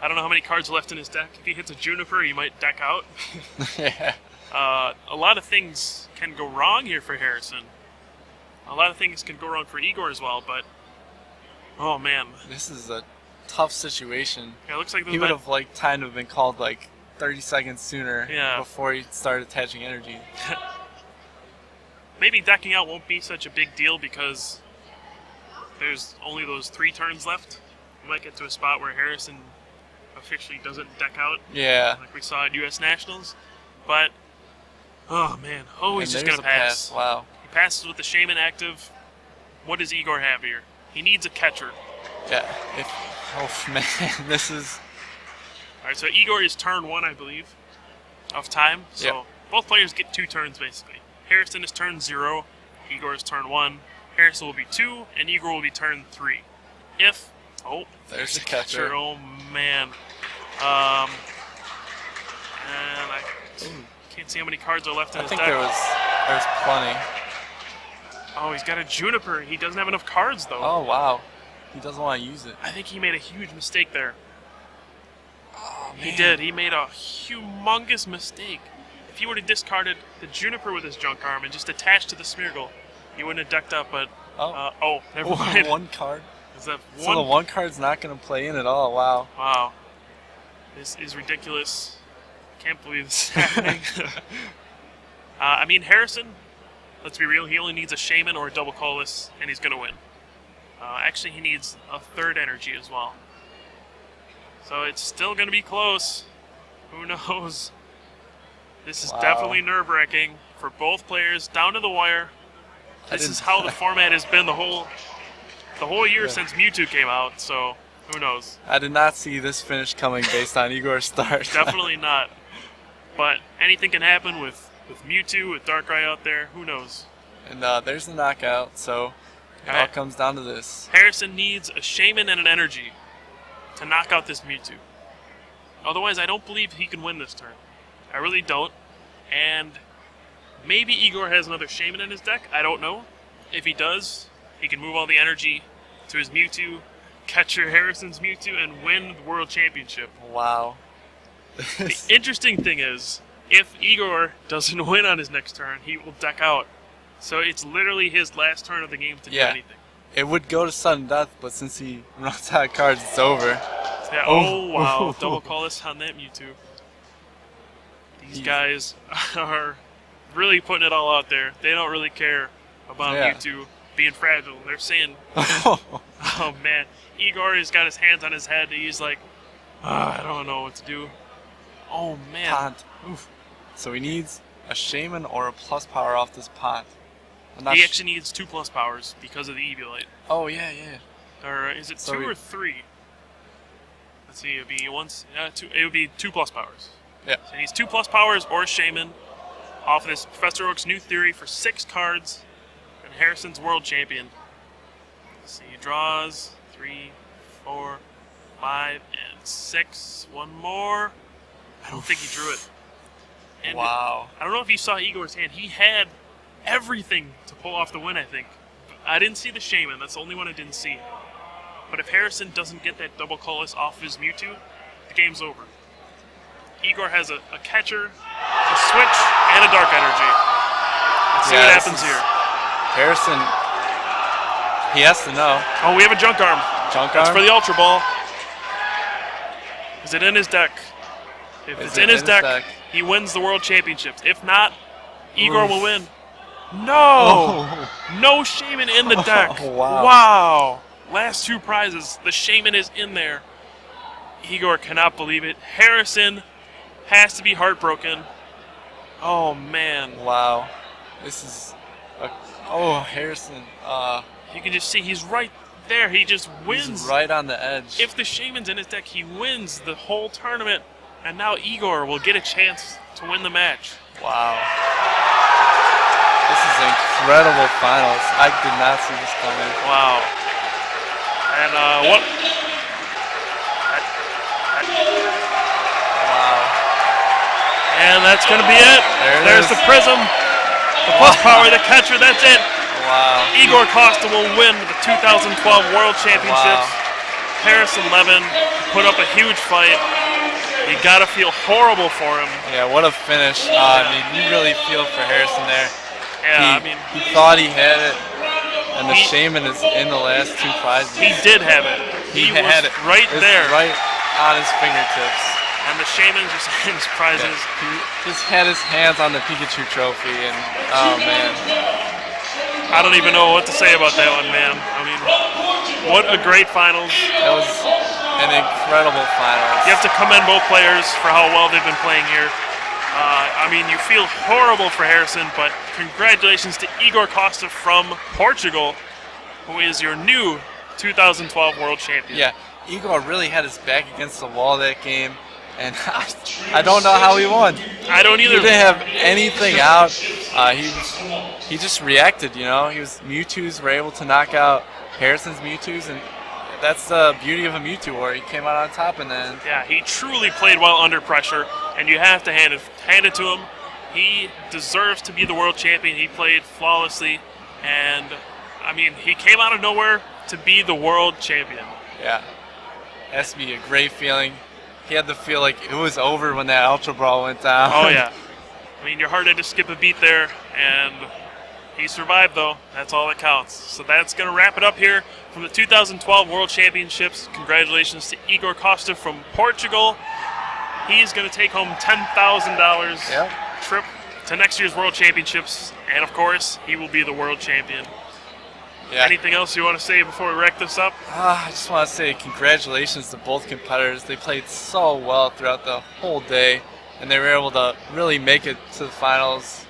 don't know how many cards are left in his deck. If he hits a Juniper, he might deck out. Yeah. A lot of things can go wrong here for Harrison. A lot of things can go wrong for Igor as well, but oh man, this is a tough situation. Yeah, it looks like he would have liked time to have been called like 30 seconds sooner before he started attaching energy. Maybe decking out won't be such a big deal because there's only those 3 turns left. We might get to a spot where Harrison officially doesn't deck out. Yeah. Like we saw at U.S. Nationals. But, oh man. Oh, he's just going to pass. Wow. He passes with the Shaman active. What does Igor have here? He needs a catcher. Yeah. Oh man, this is... Alright, so Igor is turn 1, I believe, of time. So both players get 2 turns, basically. Harrison is turn 0, Igor is turn 1. Harrison will be 2, and Igor will be turn 3. If... Oh, there's the catcher. Oh, man. And I can't see how many cards are left in his deck. I think there's plenty. Oh, he's got a Juniper. He doesn't have enough cards, though. Oh, wow. He doesn't want to use it. I think he made a huge mistake there. Oh, man. He did. He made a humongous mistake. If he would have discarded the Juniper with his junk arm and just attached to the Smeargle, he wouldn't have decked up, but... never mind. One card? Is that one? So the one card's not going to play in at all. Wow. Wow. This is ridiculous. Can't believe this is happening. I mean, Harrison, let's be real, he only needs a Shaman or a double colorless, and he's going to win. Actually, he needs a 3rd energy as well. So it's still going to be close. Who knows? This is definitely nerve-wracking for both players, down to the wire. This is how the format has been the whole year since Mewtwo came out, so who knows? I did not see this finish coming based on Igor's start. Definitely not. But anything can happen with Mewtwo, with Darkrai out there, who knows? And there's the knockout, so it all comes down to this. Harrison needs a Shaman and an energy to knock out this Mewtwo. Otherwise, I don't believe he can win this turn. I really don't. And maybe Igor has another Shaman in his deck, I don't know. If he does, he can move all the energy to his Mewtwo, catcher Harrison's Mewtwo, and win the World Championship. Wow. The interesting thing is, if Igor doesn't win on his next turn, he will deck out. So it's literally his last turn of the game to do anything. It would go to sudden death, but since he runs out of cards, it's over. Yeah, oh, wow. Double colorless on that Mewtwo. These guys are really putting it all out there. They don't really care about Mewtwo being fragile. They're saying, oh man, Igor has got his hands on his head. He's like, I don't know what to do. Oh man. Pont. Oof. So he needs a Shaman or a plus power off this Pont. He actually needs 2 plus powers because of the Eviolite. Oh yeah. Or is it 2 or 3? Let's see, it would be it would be 2 plus powers. Yeah. So he needs 2 plus powers or a Shaman off of this Professor Oak's new theory for 6 cards. And Harrison's world champion. Let's see, he draws 3, 4, 5, and 6. One more. I don't think he drew it. And wow. I don't know if you saw Igor's hand. He had everything to pull off the win, I think. I didn't see the Shaman. That's the only one I didn't see. But if Harrison doesn't get that double colorless off his Mewtwo, the game's over. Igor has a catcher, a switch, and a dark energy. Let's see what happens here. Harrison, he has to know. Oh, we have a junk arm. That's for the Ultra Ball. Is it in his deck? If it's in his deck, he wins the World Championships. If not, Igor will win. No! No Shaman in the deck. Wow. Last 2 prizes. The Shaman is in there. Igor cannot believe it. Harrison has to be heartbroken. Oh, man. Wow. This is... Harrison. You can just see he's right there. He just wins. He's right on the edge. If the Shaman's in his deck, he wins the whole tournament. And now Igor will get a chance to win the match. Wow. This is incredible finals. I did not see this coming. Wow. And what? Wow. And that's going to be it. There's the prism, the plus power, the catcher. That's it. Wow. Igor Costa will win the 2012 World Championships. Wow. Harrison Leven put up a huge fight. You gotta feel horrible for him. Yeah, what a finish. I mean, you really feel for Harrison there. Yeah, he thought he had it, and the shaman is in the last two prizes. He did have it. He had was it right there. Right on his fingertips. And the shaman just had his prizes. Yeah, he just had his hands on the Pikachu trophy, and oh man. I don't even know what to say about that one, man. I mean, what a great finals. That was an incredible finals. You have to commend both players for how well they've been playing here. I mean, you feel horrible for Harrison, but congratulations to Igor Costa from Portugal, who is your new 2012 World Champion. Yeah, Igor really had his back against the wall that game, and I don't know how he won. I don't either. He didn't have anything out. He just reacted, you know. Mewtwo's were able to knock out Harrison's Mewtwo's, and that's the beauty of a Mewtwo War. He came out on top, and then yeah, he truly played well under pressure, and you have to hand it to him. He deserves to be the world champion. He played flawlessly, and I mean, he came out of nowhere to be the world champion. Yeah, it has to be a great feeling. He had to feel like it was over when that Ultra Brawl went down. Oh yeah, I mean, your heart had to skip a beat there, and he survived, though. That's all that counts. So that's going to wrap it up here from the 2012 World Championships. Congratulations to Igor Costa from Portugal. He's going to take home $10,000 trip to next year's World Championships. And, of course, he will be the world champion. Yeah. Anything else you want to say before we wrap this up? I just want to say congratulations to both competitors. They played so well throughout the whole day, and they were able to really make it to the finals.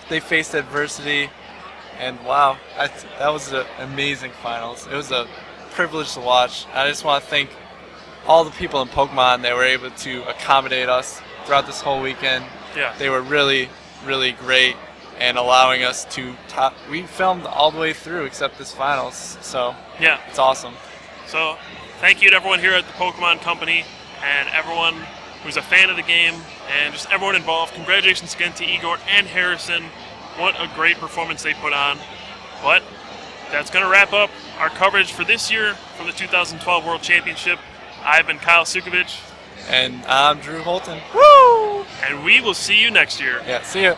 They faced adversity, and wow, that was an amazing finals. It was a privilege to watch. I just want to thank all the people in Pokemon that were able to accommodate us throughout this whole weekend. Yeah. They were really, really great and allowing us to we filmed all the way through except this finals, so yeah, it's awesome. So thank you to everyone here at the Pokémon Company and everyone who's a fan of the game, and just everyone involved. Congratulations again to Igor and Harrison. What a great performance they put on. But that's going to wrap up our coverage for this year from the 2012 World Championship. I've been Kyle Sucevich. And I'm Drew Holton. Woo! And we will see you next year. Yeah, see ya.